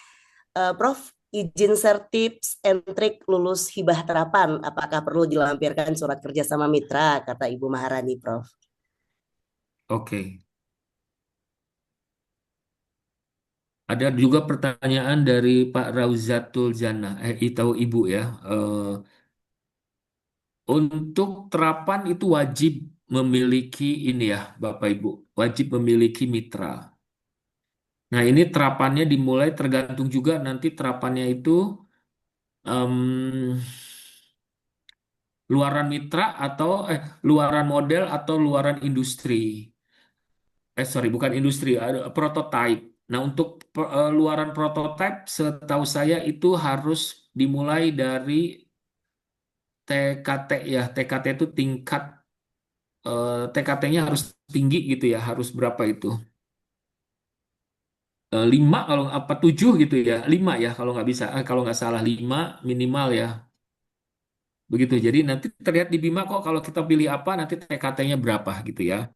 Prof, izin share tips and trik lulus hibah terapan. Apakah perlu dilampirkan surat kerja sama mitra? Kata Ibu Maharani, Prof.
Oke. Ada juga pertanyaan dari Pak Rauzatul Jannah, tahu Ibu ya. Untuk terapan itu wajib memiliki ini ya, Bapak Ibu, wajib memiliki mitra. Nah, ini terapannya dimulai tergantung juga nanti terapannya itu em, luaran mitra atau luaran model atau luaran industri. Sorry, bukan industri, ada prototype. Nah, untuk luaran prototype, setahu saya itu harus dimulai dari TKT ya. TKT itu tingkat TKT-nya harus tinggi gitu ya. Harus berapa itu? 5 kalau apa 7 gitu ya. 5 ya kalau nggak bisa. Kalau nggak salah 5 minimal ya. Begitu. Jadi nanti terlihat di Bima kok kalau kita pilih apa nanti TKT-nya berapa gitu ya.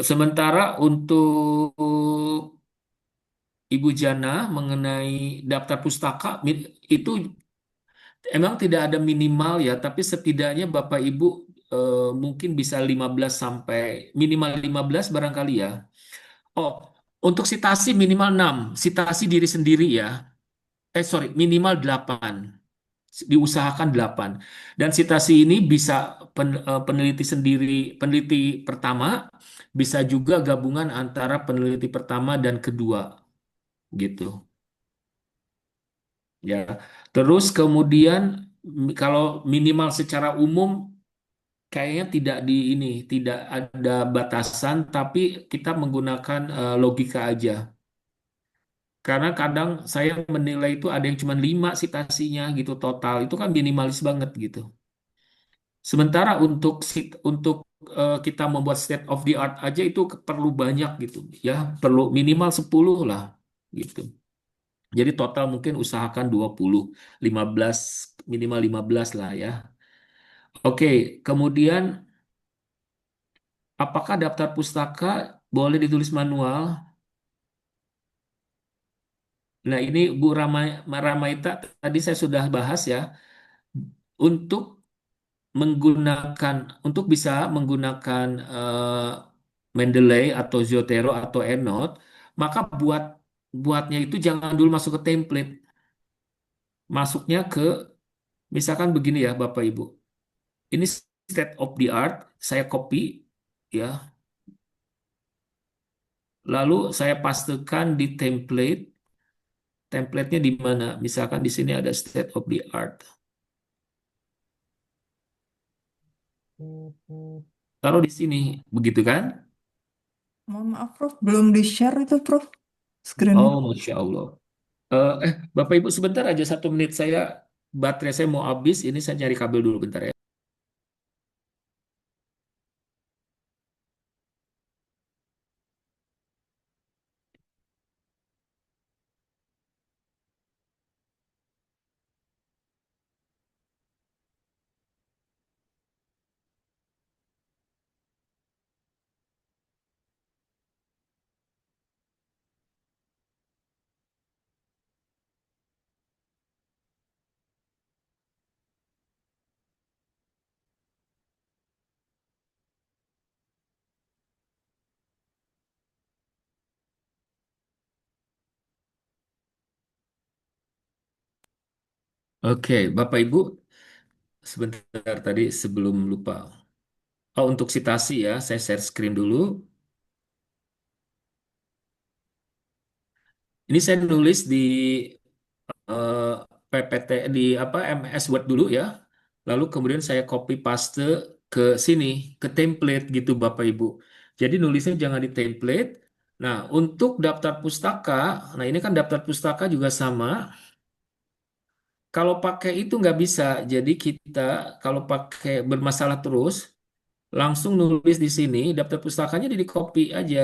Sementara untuk Ibu Jana mengenai daftar pustaka itu emang tidak ada minimal ya, tapi setidaknya Bapak Ibu mungkin bisa 15 sampai minimal 15 barangkali ya. Oh, untuk sitasi minimal 6, sitasi diri sendiri ya. Sorry, minimal 8. Diusahakan 8. Dan sitasi ini bisa peneliti sendiri, peneliti pertama, bisa juga gabungan antara peneliti pertama dan kedua gitu. Ya, terus kemudian kalau minimal secara umum kayaknya tidak di ini, tidak ada batasan, tapi kita menggunakan logika aja. Karena kadang saya menilai itu ada yang cuma 5 citasinya gitu total, itu kan minimalis banget gitu. Sementara untuk kita membuat state of the art aja itu perlu banyak gitu, ya perlu minimal 10 lah gitu. Jadi total mungkin usahakan 20, 15 minimal 15 lah ya. Oke, kemudian apakah daftar pustaka boleh ditulis manual? Nah, ini Bu Ramaita tadi saya sudah bahas ya. Untuk menggunakan untuk bisa menggunakan Mendeley atau Zotero atau EndNote, maka buatnya itu jangan dulu masuk ke template. Masuknya ke misalkan begini ya Bapak Ibu. Ini state of the art, saya copy ya. Lalu saya pastekan di template. Template-nya di mana? Misalkan di sini ada state of the art. Taruh di sini, begitu kan?
Mohon maaf, Prof. Belum di-share itu, Prof. Screen-nya.
Oh, Masya Allah. Bapak Ibu sebentar aja 1 menit saya baterai saya mau habis. Ini saya cari kabel dulu bentar ya. Oke, Bapak Ibu sebentar tadi sebelum lupa. Oh, untuk citasi ya, saya share screen dulu. Ini saya nulis di eh, PPT di apa MS Word dulu ya. Lalu kemudian saya copy paste ke sini, ke template gitu Bapak Ibu. Jadi nulisnya jangan di template. Nah, untuk daftar pustaka, nah ini kan daftar pustaka juga sama. Kalau pakai itu nggak bisa. Jadi kita kalau pakai bermasalah terus, langsung nulis di sini, daftar pustakanya di copy aja.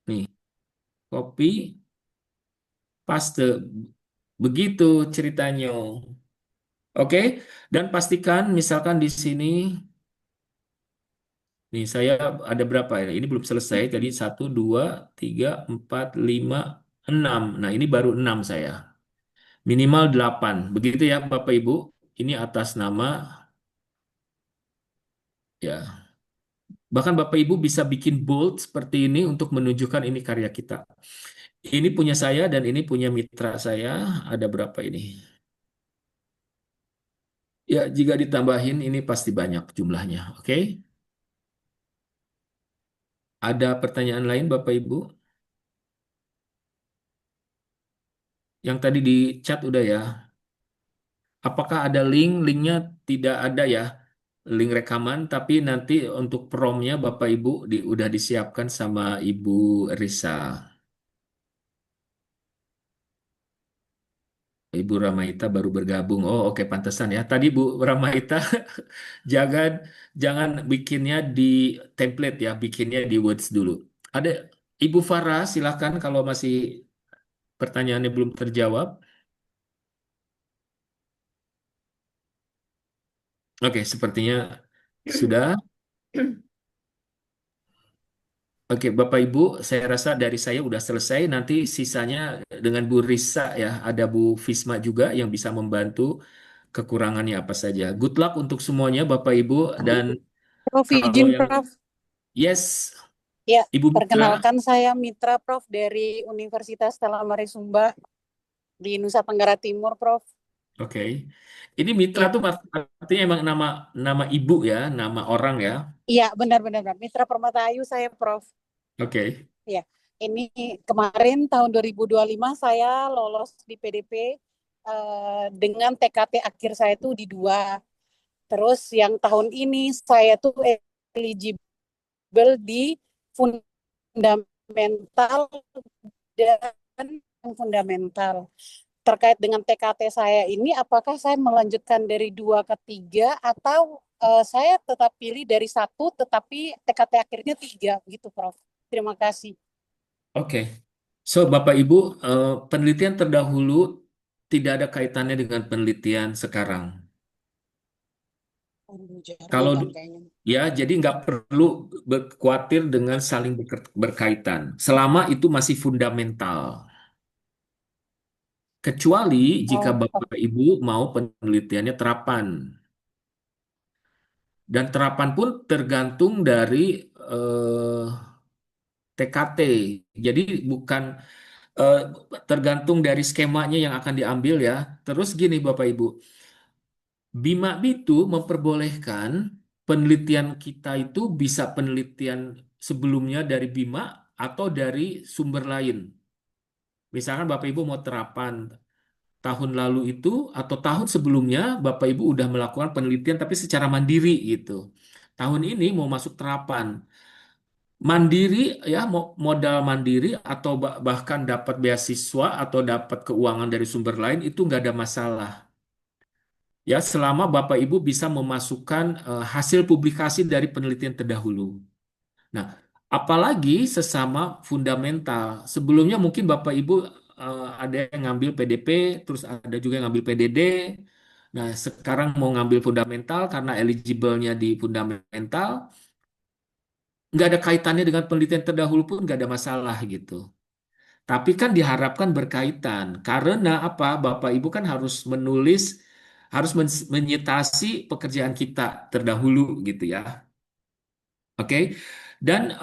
Nih, copy, paste. Begitu ceritanya. Oke, dan pastikan misalkan di sini, nih saya ada berapa ya? Ini belum selesai. Tadi 1, 2, 3, 4, 5, 6. Nah, ini baru 6 saya. Minimal 8. Begitu ya Bapak Ibu. Ini atas nama, ya. Bahkan Bapak Ibu bisa bikin bold seperti ini untuk menunjukkan ini karya kita. Ini punya saya dan ini punya mitra saya. Ada berapa ini? Ya, jika ditambahin ini pasti banyak jumlahnya. Oke? Ada pertanyaan lain Bapak Ibu? Yang tadi di chat udah ya. Apakah ada link? Linknya tidak ada ya. Link rekaman, tapi nanti untuk promnya Bapak Ibu udah disiapkan sama Ibu Risa. Ibu Ramaita baru bergabung. Oh, oke, pantesan ya. Tadi Bu Ramaita jangan jangan bikinnya di template ya, bikinnya di Words dulu. Ada Ibu Farah, silakan kalau masih pertanyaannya belum terjawab. Oke, sepertinya sudah. Oke, Bapak Ibu, saya rasa dari saya udah selesai. Nanti sisanya dengan Bu Risa ya, ada Bu Fisma juga yang bisa membantu kekurangannya apa saja. Good luck untuk semuanya, Bapak Ibu, dan
Prof,
kalau
izin
yang
Prof.
yes,
Ya,
Ibu Mitra.
perkenalkan saya Mitra Prof dari Universitas Stella Maris Sumba di Nusa Tenggara Timur, Prof.
Oke. Ini Mitra
Ya,
tuh artinya emang nama nama ibu ya, nama orang ya.
iya benar-benar Mitra Permata Ayu saya, Prof.
Oke.
Ya, ini kemarin tahun 2025 saya lolos di PDP dengan TKT akhir saya itu di 2. Terus yang tahun ini saya tuh eligible di fundamental dan fundamental. Terkait dengan TKT saya ini, apakah saya melanjutkan dari 2 ke 3 atau saya tetap pilih dari 1 tetapi TKT akhirnya 3 gitu, Prof. Terima kasih.
Oke. So, Bapak Ibu, penelitian terdahulu tidak ada kaitannya dengan penelitian sekarang.
Jarang
Kalau
kan kayaknya.
ya, jadi nggak perlu khawatir dengan saling berkaitan. Selama itu masih fundamental. Kecuali jika
Oh,
Bapak Ibu mau penelitiannya terapan. Dan terapan pun tergantung dari eh, TKT. Jadi bukan eh, tergantung dari skemanya yang akan diambil ya. Terus gini Bapak Ibu, Bima itu memperbolehkan penelitian kita itu bisa penelitian sebelumnya dari Bima atau dari sumber lain. Misalkan Bapak Ibu mau terapan tahun lalu itu atau tahun sebelumnya Bapak Ibu udah melakukan penelitian tapi secara mandiri gitu. Tahun ini mau masuk terapan. Mandiri ya modal mandiri atau bahkan dapat beasiswa atau dapat keuangan dari sumber lain itu nggak ada masalah ya selama Bapak Ibu bisa memasukkan hasil publikasi dari penelitian terdahulu. Nah, apalagi sesama fundamental. Sebelumnya mungkin Bapak Ibu ada yang ngambil PDP, terus ada juga yang ngambil PDD. Nah, sekarang mau ngambil fundamental karena eligible-nya di fundamental, nggak ada kaitannya dengan penelitian terdahulu pun nggak ada masalah gitu. Tapi kan diharapkan berkaitan karena apa? Bapak Ibu kan harus menulis, harus menyitasi pekerjaan kita terdahulu gitu ya. Oke. Dan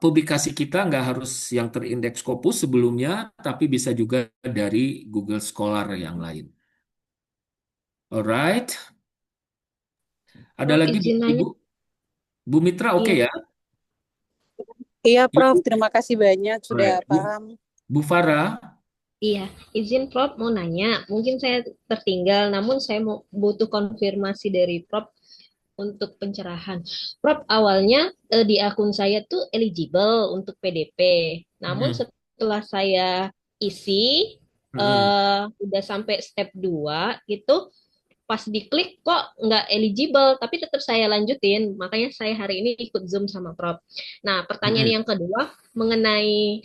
publikasi kita nggak harus yang terindeks Scopus sebelumnya, tapi bisa juga dari Google Scholar yang lain. Alright. Ada
Prof,
lagi
izin
Ibu?
nanya.
Bu Mitra oke
Iya,
ya?
Iya, Prof.
Ibu?
Terima kasih banyak sudah
Alright.
paham.
Bu Farah?
iya. Izin Prof mau nanya. Mungkin saya tertinggal, namun saya mau butuh konfirmasi dari Prof untuk pencerahan. Prof, awalnya di akun saya tuh eligible untuk PDP. Namun
Hmm.
setelah saya isi, udah sampai step 2 itu pas diklik kok nggak eligible, tapi tetap saya lanjutin. Makanya saya hari ini ikut Zoom sama Prof. Nah, pertanyaan yang kedua mengenai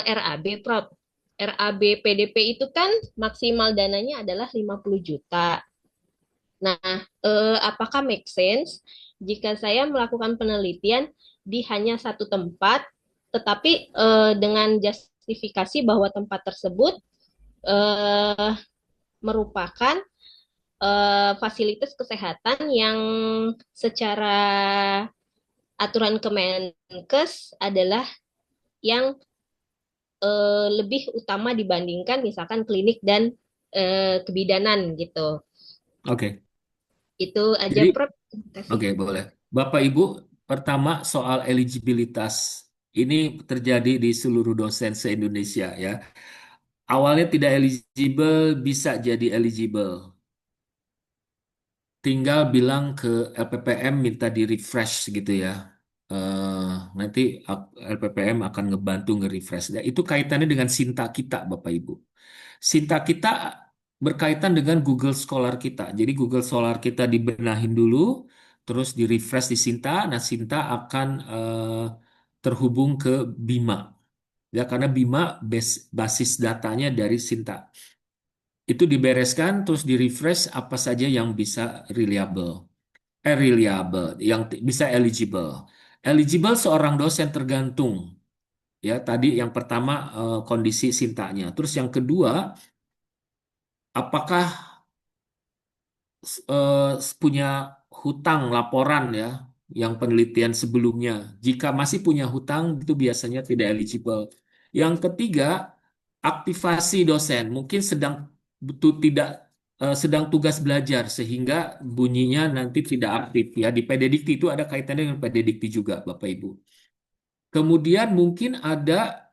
RAB, Prof. RAB PDP itu kan maksimal dananya adalah 50 juta. Nah, apakah make sense jika saya melakukan penelitian di hanya satu tempat, tetapi dengan justifikasi bahwa tempat tersebut eh, merupakan fasilitas kesehatan yang secara aturan Kemenkes adalah yang lebih utama dibandingkan misalkan klinik dan kebidanan gitu.
Oke.
Itu aja,
Jadi,
Prof. Terima kasih.
oke, boleh. Bapak Ibu, pertama soal eligibilitas. Ini terjadi di seluruh dosen se-Indonesia ya. Awalnya tidak eligible, bisa jadi eligible. Tinggal bilang ke LPPM minta di-refresh gitu ya. Nanti LPPM akan ngebantu nge-refresh. Nah, itu kaitannya dengan Sinta kita, Bapak Ibu. Sinta kita berkaitan dengan Google Scholar kita. Jadi Google Scholar kita dibenahin dulu, terus di-refresh di Sinta. Nah, Sinta akan terhubung ke Bima. Ya, karena Bima basis datanya dari Sinta. Itu dibereskan, terus di-refresh apa saja yang bisa reliable. Reliable, yang bisa eligible. Eligible seorang dosen tergantung. Ya, tadi yang pertama kondisi Sintanya. Terus yang kedua, apakah punya hutang laporan ya, yang penelitian sebelumnya. Jika masih punya hutang, itu biasanya tidak eligible. Yang ketiga, aktivasi dosen. Mungkin sedang betul tidak sedang tugas belajar sehingga bunyinya nanti tidak aktif ya. Di PDDikti itu ada kaitannya dengan PDDikti juga, Bapak Ibu. Kemudian mungkin ada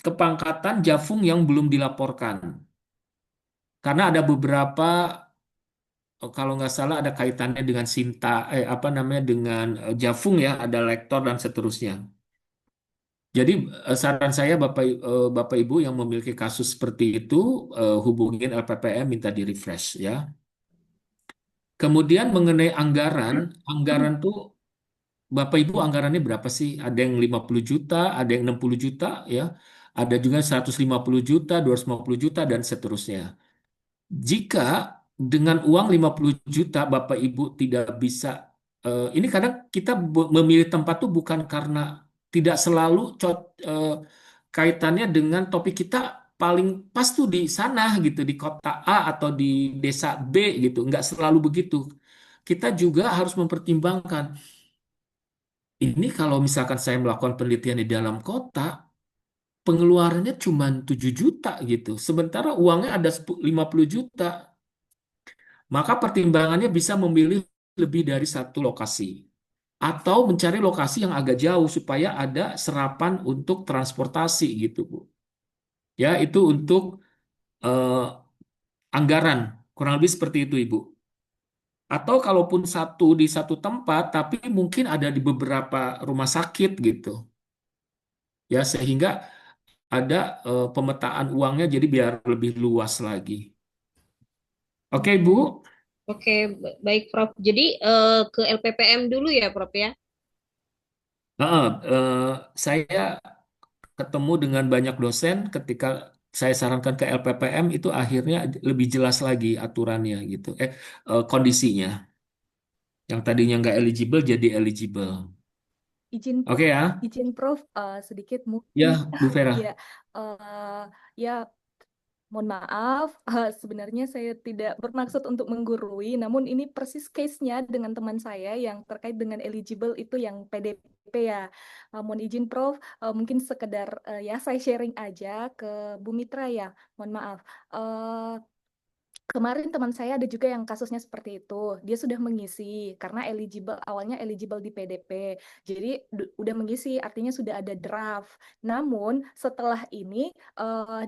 kepangkatan Jafung yang belum dilaporkan. Karena ada beberapa kalau nggak salah ada kaitannya dengan Sinta, apa namanya dengan Jafung ya, ada lektor dan seterusnya. Jadi saran saya Bapak Ibu yang memiliki kasus seperti itu hubungin LPPM minta di refresh ya. Kemudian mengenai anggaran tuh Bapak Ibu anggarannya berapa sih? Ada yang 50 juta, ada yang 60 juta ya. Ada juga 150 juta, 250 juta dan seterusnya. Jika dengan uang 50 juta Bapak Ibu tidak bisa, ini kadang kita memilih tempat tuh bukan karena tidak selalu kaitannya dengan topik kita paling pas tuh di sana gitu, di kota A atau di desa B gitu, nggak selalu begitu. Kita juga harus mempertimbangkan, ini kalau misalkan saya melakukan penelitian di dalam kota, pengeluarannya cuma 7 juta gitu. Sementara uangnya ada 50 juta. Maka pertimbangannya bisa memilih lebih dari satu lokasi atau mencari lokasi yang agak jauh supaya ada serapan untuk transportasi gitu, Bu. Ya, itu untuk eh, anggaran. Kurang lebih seperti itu, Ibu. Atau kalaupun satu di satu tempat tapi mungkin ada di beberapa rumah sakit gitu. Ya, sehingga ada pemetaan uangnya jadi biar lebih luas lagi. Oke, Bu.
Oke, baik Prof. Jadi ke LPPM dulu ya, Prof ya.
Heeh, saya ketemu dengan banyak dosen ketika saya sarankan ke LPPM itu akhirnya lebih jelas lagi aturannya gitu, kondisinya. Yang tadinya nggak eligible jadi eligible.
Izin
Oke ya,
izin Prof sedikit mungkin
ya Bu Vera.
ya ya mohon maaf sebenarnya saya tidak bermaksud untuk menggurui namun ini persis case-nya dengan teman saya yang terkait dengan eligible itu yang PDP ya. Mohon izin Prof mungkin sekedar ya saya sharing aja ke Bu Mitra ya. Mohon maaf. Eh, Kemarin teman saya ada juga yang kasusnya seperti itu. Dia sudah mengisi karena eligible awalnya eligible di PDP. Jadi udah mengisi artinya sudah ada draft. Namun setelah ini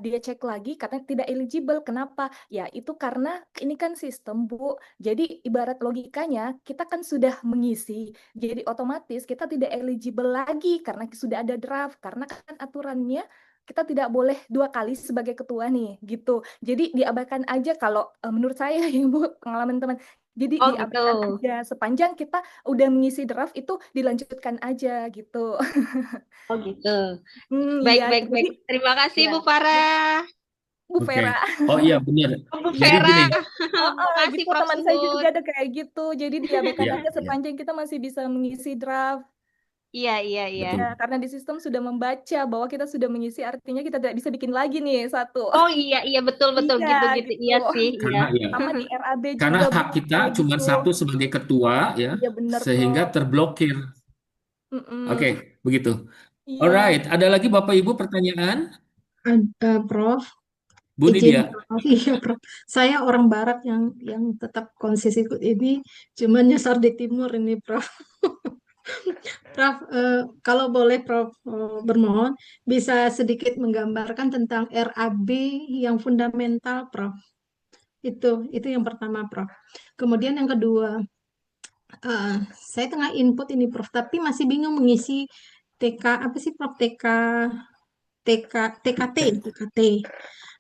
dia cek lagi katanya tidak eligible. Kenapa? Ya itu karena ini kan sistem Bu. Jadi ibarat logikanya kita kan sudah mengisi. Jadi otomatis kita tidak eligible lagi karena sudah ada draft. Karena kan aturannya kita tidak boleh 2 kali sebagai ketua nih, gitu. Jadi diabaikan aja kalau menurut saya ya Bu, pengalaman teman. Jadi
Oh gitu.
diabaikan aja sepanjang kita udah mengisi draft itu dilanjutkan aja gitu.
Oh gitu. Baik,
Iya,
baik,
jadi
baik. Terima kasih
ya
Bu Farah.
Bu
Oke.
Vera.
Oh iya benar.
Oh, Bu
Jadi
Vera.
gini,
Makasih
Gitu
Prof
teman saya juga
Sungut.
ada kayak gitu. Jadi diabaikan
ya,
aja
ya,
sepanjang kita masih bisa mengisi draft.
Iya, iya, iya.
betul.
Ya, karena di sistem sudah membaca bahwa kita sudah mengisi, artinya kita tidak bisa bikin lagi nih satu.
Oh iya, iya, betul, betul.
Iya,
Gitu-gitu.
gitu.
Iya sih, iya.
Karena ya,
Sama di RAB
karena
juga Bu,
hak kita
kayak
cuma
gitu.
satu sebagai ketua ya,
Iya benar,
sehingga
Prof.
terblokir. Oke,
Mm-mm.
begitu.
Iya.
Alright, ada lagi Bapak Ibu pertanyaan?
Prof,
Bu
izin
Nidia.
Prof, iya Prof. Saya orang Barat yang tetap konsis ikut ini, cuman nyasar di Timur ini Prof. Prof, kalau boleh Prof bermohon, bisa sedikit menggambarkan tentang RAB yang fundamental Prof. Itu yang pertama Prof. Kemudian yang kedua, saya tengah input ini Prof, tapi masih bingung mengisi TK apa sih Prof? TK, TKT, TKT.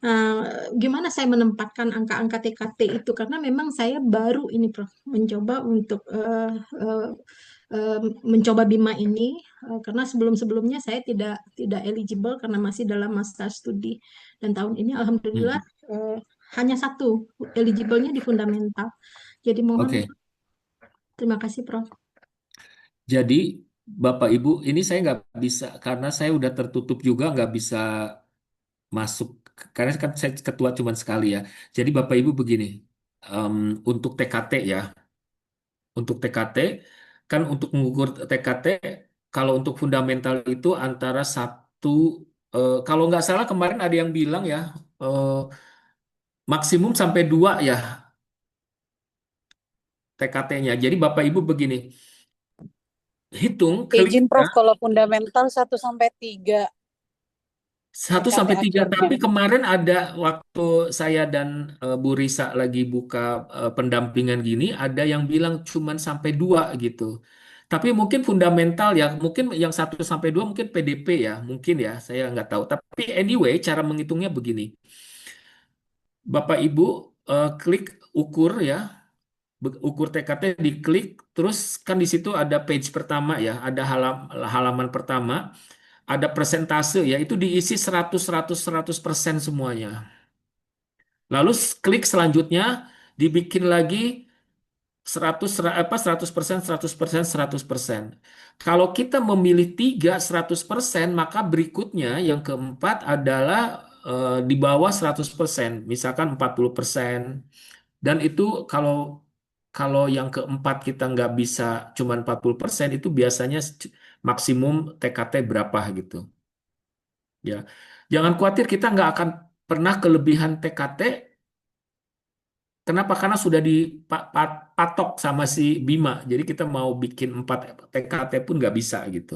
Nah, gimana saya menempatkan angka-angka TKT itu? Karena memang saya baru ini, Prof, mencoba untuk mencoba Bima ini, karena sebelum-sebelumnya saya tidak eligible karena masih dalam masa studi. Dan tahun ini, alhamdulillah,
Hmm.
hanya satu eligible-nya di fundamental. Jadi mohon,
Oke,
terima kasih, Prof.
jadi Bapak Ibu, ini saya nggak bisa karena saya udah tertutup juga nggak bisa masuk karena kan saya ketua cuma sekali ya. Jadi Bapak Ibu begini, em, untuk TKT ya, untuk TKT kan untuk mengukur TKT kalau untuk fundamental itu antara satu kalau nggak salah kemarin ada yang bilang ya maksimum sampai dua ya TKT-nya. Jadi Bapak Ibu begini, hitung klik
Izin
ya,
Prof, kalau fundamental 1 sampai 3
satu
TKT
sampai tiga.
akhirnya.
Tapi kemarin ada waktu saya dan Bu Risa lagi buka pendampingan gini, ada yang bilang cuman sampai dua gitu. Tapi mungkin fundamental ya, mungkin yang 1 sampai 2 mungkin PDP ya, mungkin ya, saya nggak tahu. Tapi anyway, cara menghitungnya begini. Bapak Ibu klik ukur ya, ukur TKT diklik, terus kan di situ ada page pertama ya, ada halaman pertama, ada persentase ya, itu diisi 100% semuanya. Lalu klik selanjutnya, dibikin lagi 100% 100%. Kalau kita memilih 3 100%, maka berikutnya yang keempat adalah di bawah 100%, misalkan 40%. Dan itu kalau kalau yang keempat kita nggak bisa cuma 40%, itu biasanya maksimum TKT berapa gitu. Ya, jangan khawatir kita nggak akan pernah kelebihan TKT. Kenapa? Karena sudah dipatok sama si Bima. Jadi kita mau bikin 4 TKT pun nggak bisa gitu.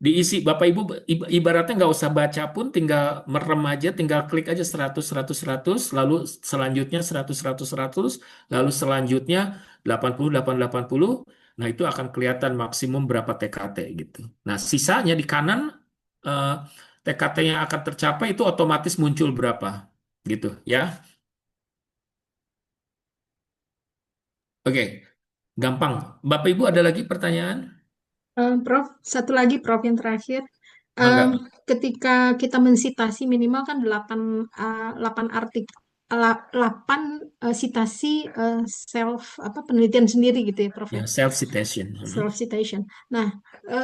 Diisi Bapak Ibu ibaratnya nggak usah baca pun, tinggal merem aja, tinggal klik aja 100 100 100, lalu selanjutnya 100 100 100, lalu selanjutnya 80 80 80. Nah, itu akan kelihatan maksimum berapa TKT gitu. Nah, sisanya di kanan eh, TKT yang akan tercapai itu otomatis muncul berapa gitu ya. Oke, gampang. Bapak Ibu ada lagi pertanyaan?
Prof, satu lagi Prof yang terakhir. Em,
Mangga.
ketika kita mensitasi minimal kan 8 artikel, 8 sitasi, self apa penelitian sendiri gitu ya Prof ya,
Ya, self citation.
self citation. Nah,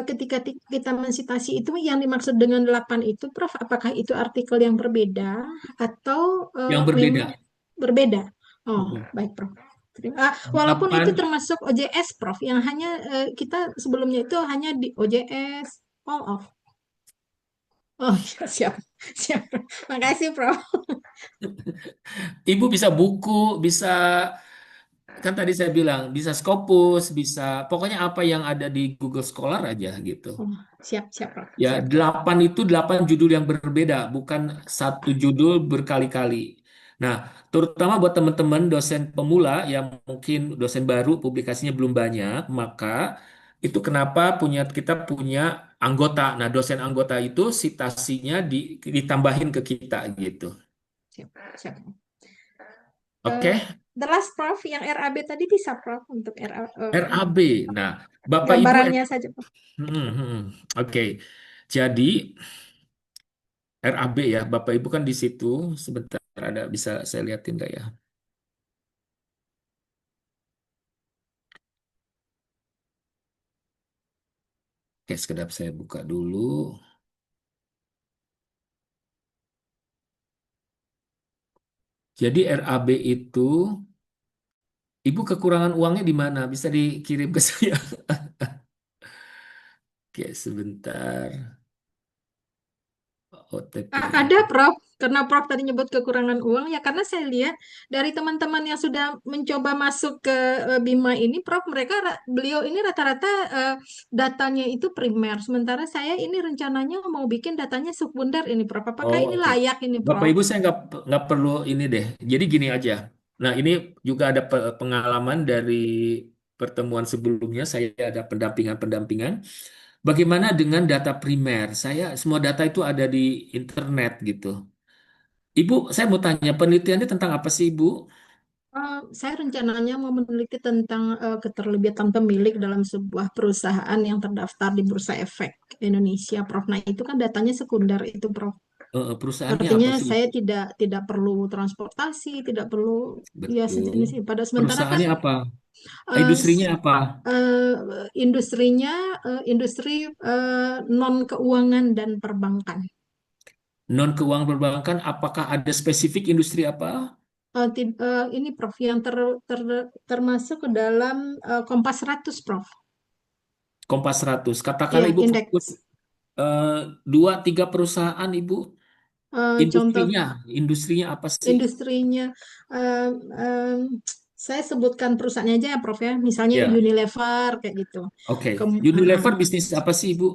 ketika kita mensitasi itu yang dimaksud dengan 8 itu Prof, apakah itu artikel yang berbeda atau
Yang
memang
berbeda.
berbeda? Oh,
Mm-mm.
baik Prof. Walaupun itu
8
termasuk OJS, Prof, yang hanya kita sebelumnya itu hanya di OJS all of. Oh, iya, siap, siap. Makasih, Prof.
Ibu bisa buku, bisa kan tadi saya bilang bisa Scopus, bisa pokoknya apa yang ada di Google Scholar aja gitu.
Oh, siap, siap, Prof.
Ya,
Siap.
8 itu 8 judul yang berbeda, bukan satu judul berkali-kali. Nah, terutama buat teman-teman dosen pemula yang mungkin dosen baru publikasinya belum banyak, maka Itu kenapa kita punya anggota. Nah, dosen anggota itu citasinya ditambahin ke kita gitu.
Siap, siap.
Oke,
The last Prof, yang RAB tadi bisa Prof untuk
RAB. Nah, Bapak Ibu,
gambarannya saja Prof.
Oke. Jadi RAB ya, Bapak Ibu kan di situ. Sebentar, ada bisa saya lihatin nggak ya? Oke, sekedap saya buka dulu. Jadi RAB itu, Ibu kekurangan uangnya di mana? Bisa dikirim ke saya. Oke, sebentar. OTP.
Ada Prof, karena Prof tadi nyebut kekurangan uang ya, karena saya lihat dari teman-teman yang sudah mencoba masuk ke Bima ini Prof, beliau ini rata-rata datanya itu primer, sementara saya ini rencananya mau bikin datanya sekunder ini Prof. Apakah
Oh,
ini
oke.
layak ini
Bapak
Prof?
Ibu saya nggak perlu ini deh. Jadi gini aja. Nah, ini juga ada pengalaman dari pertemuan sebelumnya. Saya ada pendampingan-pendampingan. Bagaimana dengan data primer? Semua data itu ada di internet gitu. Ibu, saya mau tanya penelitiannya tentang apa sih, Ibu?
Saya rencananya mau meneliti tentang keterlibatan pemilik dalam sebuah perusahaan yang terdaftar di Bursa Efek Indonesia, Prof. Nah, itu kan datanya sekunder itu, Prof.
Perusahaannya
Artinya
apa sih,
saya
Ibu?
tidak perlu transportasi, tidak perlu ya
Betul.
sejenis itu. Pada sementara kan
Perusahaannya apa?
eh,
Industrinya
s-
apa?
industrinya industri non keuangan dan perbankan.
Non keuangan perbankan, apakah ada spesifik industri apa?
Ini Prof yang termasuk ke dalam Kompas 100 Prof.
Kompas 100. Katakanlah
Ya,
Ibu fokus
indeks.
eh, dua tiga perusahaan Ibu.
Contoh
Industrinya apa sih?
industrinya, em, em, saya sebutkan perusahaannya aja ya Prof ya, misalnya
Ya,
Unilever kayak gitu.
oke.
Eh, eh,
Unilever bisnis apa sih Ibu?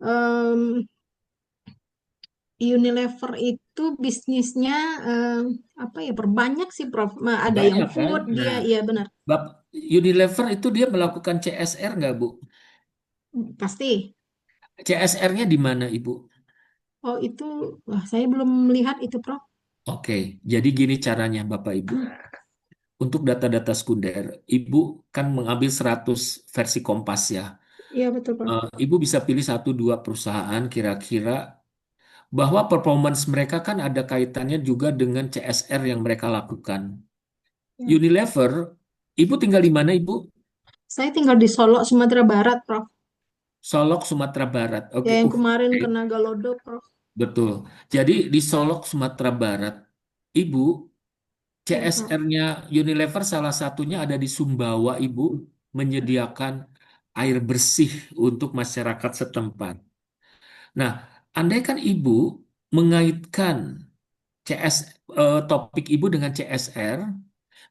em, Unilever itu bisnisnya apa ya, perbanyak sih Prof. Ada yang
Banyak kan?
food dia,
Nah,
iya benar.
Bap Unilever itu dia melakukan CSR nggak Bu?
Pasti.
CSR-nya di mana Ibu?
Oh itu, wah saya belum melihat itu Prof.
Oke, jadi gini caranya Bapak Ibu. Untuk data-data sekunder, Ibu kan mengambil 100 versi Kompas ya.
Iya betul Prof.
Ibu bisa pilih satu dua perusahaan kira-kira bahwa performance mereka kan ada kaitannya juga dengan CSR yang mereka lakukan.
Ya.
Unilever, Ibu tinggal di mana Ibu?
Saya tinggal di Solo, Sumatera Barat Prof.
Solok, Sumatera Barat.
Ya
Oke,
yang kemarin
oke.
kena Galodo Prof.
Betul. Jadi di Solok, Sumatera Barat, Ibu,
Ya Prof.
CSR-nya Unilever salah satunya ada di Sumbawa, Ibu, menyediakan air bersih untuk masyarakat setempat. Nah, andai kan Ibu mengaitkan topik Ibu dengan CSR,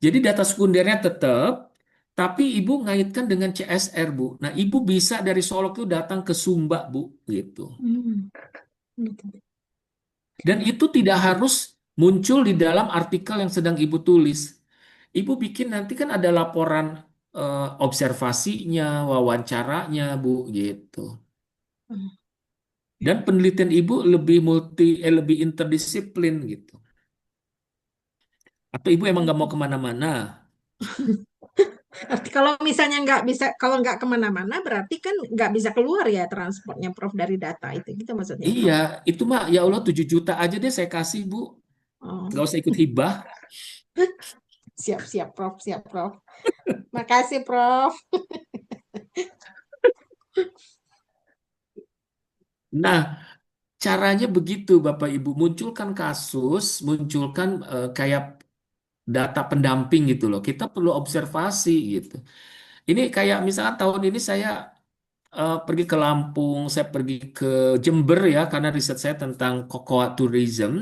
jadi data sekundernya tetap, tapi Ibu ngaitkan dengan CSR, Bu. Nah, Ibu bisa dari Solok itu datang ke Sumba, Bu, gitu.
Hmm, gitu.
Dan itu tidak harus muncul di dalam artikel yang sedang Ibu tulis. Ibu bikin nanti kan ada laporan observasinya, wawancaranya, Bu, gitu.
Hmm.
Dan penelitian Ibu lebih interdisiplin gitu. Atau Ibu emang nggak mau kemana-mana?
Berarti kalau misalnya nggak bisa, kalau nggak kemana-mana, berarti kan nggak bisa keluar ya transportnya Prof dari data itu, gitu maksudnya
Iya,
Prof.
itu mah ya Allah 7 juta aja deh saya kasih, Bu.
Oh,
Nggak usah ikut hibah.
siap-siap Prof, siap Prof. Makasih Prof.
Nah, caranya begitu Bapak Ibu. Munculkan kasus, munculkan kayak data pendamping gitu loh. Kita perlu observasi gitu. Ini kayak misalkan tahun ini saya pergi ke Lampung, saya pergi ke Jember ya, karena riset saya tentang cocoa tourism.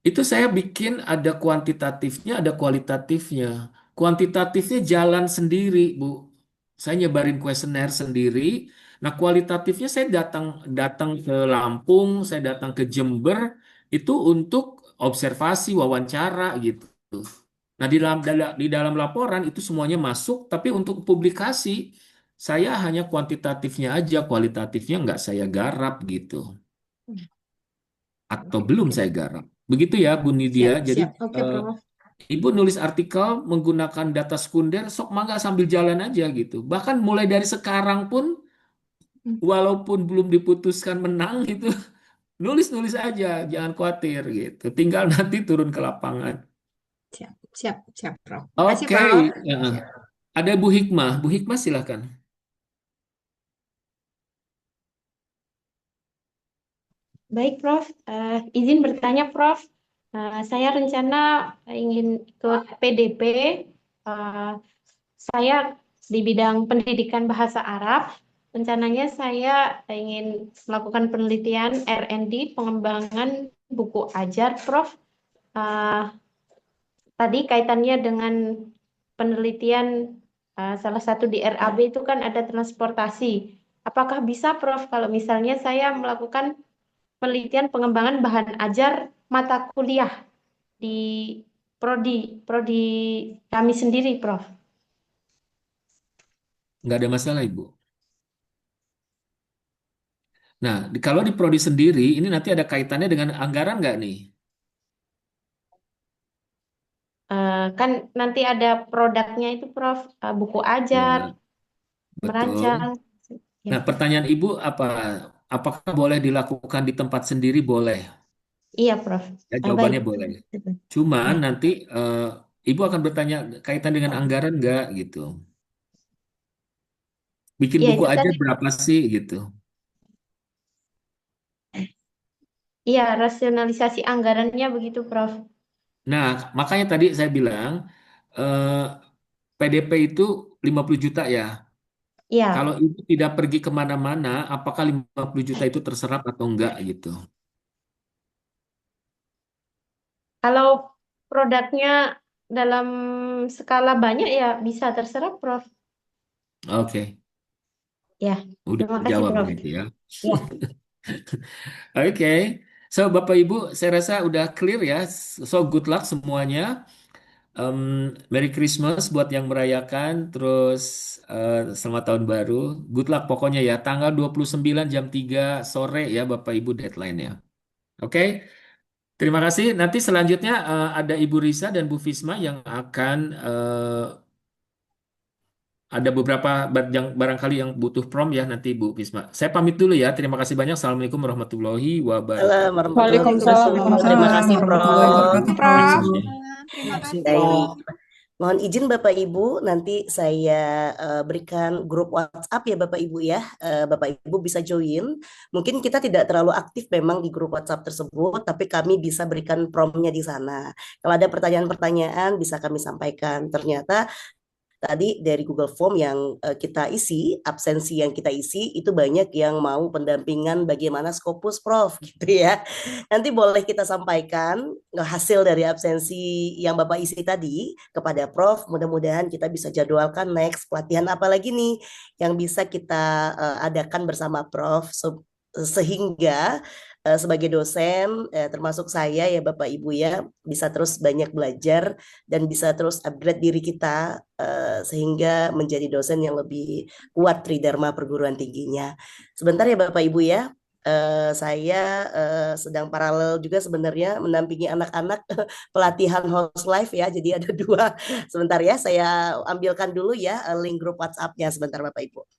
Itu saya bikin ada kuantitatifnya, ada kualitatifnya. Kuantitatifnya jalan sendiri, Bu. Saya nyebarin kuesioner sendiri. Nah, kualitatifnya saya datang datang ke Lampung, saya datang ke Jember itu untuk observasi, wawancara gitu. Nah, di dalam laporan itu semuanya masuk, tapi untuk publikasi Saya hanya kuantitatifnya aja, kualitatifnya nggak saya garap gitu. Atau
Oke,
belum
oke.
saya garap. Begitu ya, Bu Nidia.
Siap,
Jadi,
siap. Oke,
eh,
Prof.
Ibu nulis artikel menggunakan data sekunder, sok mangga sambil jalan aja gitu. Bahkan mulai dari sekarang pun,
Hmm,
walaupun belum diputuskan menang gitu, nulis-nulis aja, jangan khawatir gitu. Tinggal nanti turun ke lapangan.
Siap, siap, siap, Prof. Makasih,
Oke,
Prof.
ya. Ada Bu Hikmah. Bu Hikmah silakan.
Baik, Prof. Izin bertanya, Prof. Saya rencana ingin ikut PDP. Eh, saya di bidang pendidikan bahasa Arab. Rencananya saya ingin melakukan penelitian R&D pengembangan buku ajar, Prof. Eh, Tadi kaitannya dengan penelitian salah satu di RAB itu kan ada transportasi. Apakah bisa, Prof, kalau misalnya saya melakukan penelitian pengembangan bahan ajar mata kuliah di prodi kami sendiri, Prof.
Nggak ada masalah, Ibu. Nah, kalau di prodi sendiri, ini nanti ada kaitannya dengan anggaran nggak nih?
Kan nanti ada produknya itu, Prof, buku ajar,
Ya, betul.
merancang. Ya,
Nah, pertanyaan Ibu apa? Apakah boleh dilakukan di tempat sendiri? Boleh.
iya, Prof.
Ya,
Baik.
jawabannya boleh. Cuman
Ya,
nanti Ibu akan bertanya kaitan dengan anggaran nggak gitu. Bikin
iya
buku
itu
aja
tadi.
berapa sih gitu.
Iya, rasionalisasi anggarannya begitu, Prof.
Nah, makanya tadi saya bilang eh, PDP itu 50 juta ya. Kalau
Iya,
Ibu tidak pergi kemana-mana, apakah 50 juta itu terserap atau enggak gitu.
kalau produknya dalam skala banyak ya bisa terserap, Prof.
Oke,
Ya,
udah
terima kasih,
terjawab
Prof.
begitu ya.
Ya,
Oke, so Bapak Ibu, saya rasa udah clear ya. So good luck semuanya. Em, Merry Christmas buat yang merayakan, terus selamat tahun baru. Good luck pokoknya ya. Tanggal 29 jam 3 sore ya Bapak Ibu deadline-nya. Oke, terima kasih. Nanti selanjutnya ada Ibu Risa dan Bu Fisma yang akan ada beberapa yang barangkali yang butuh prom ya nanti Bu Fisma. Saya pamit dulu ya. Terima kasih banyak. Assalamualaikum warahmatullahi
Salam
wabarakatuh.
warahmatullahi
Waalaikumsalam
wabarakatuh. Terima
Waalaikumsalam
kasih,
warahmatullahi
Prof.
wabarakatuh,
Thanks
Prof.
semua.
Terima kasih,
Baik.
Prof.
Mohon izin Bapak Ibu, nanti saya berikan grup WhatsApp ya Bapak Ibu ya. Bapak Ibu bisa join. Mungkin kita tidak terlalu aktif memang di grup WhatsApp tersebut, tapi kami bisa berikan promnya di sana. Kalau ada pertanyaan-pertanyaan bisa kami sampaikan. Ternyata tadi dari Google Form yang kita isi, absensi yang kita isi, itu banyak yang mau pendampingan bagaimana Scopus Prof gitu ya. Nanti boleh kita sampaikan hasil dari absensi yang Bapak isi tadi kepada Prof. Mudah-mudahan kita bisa jadwalkan next pelatihan apa lagi nih yang bisa kita adakan bersama Prof. Sehingga sebagai dosen termasuk saya ya Bapak Ibu ya bisa terus banyak belajar dan bisa terus upgrade diri kita sehingga menjadi dosen yang lebih kuat tridharma perguruan tingginya. Sebentar ya Bapak Ibu ya. Saya sedang paralel juga sebenarnya mendampingi anak-anak pelatihan host live ya. Jadi ada dua. Sebentar ya, saya ambilkan dulu ya link grup WhatsApp-nya sebentar Bapak Ibu.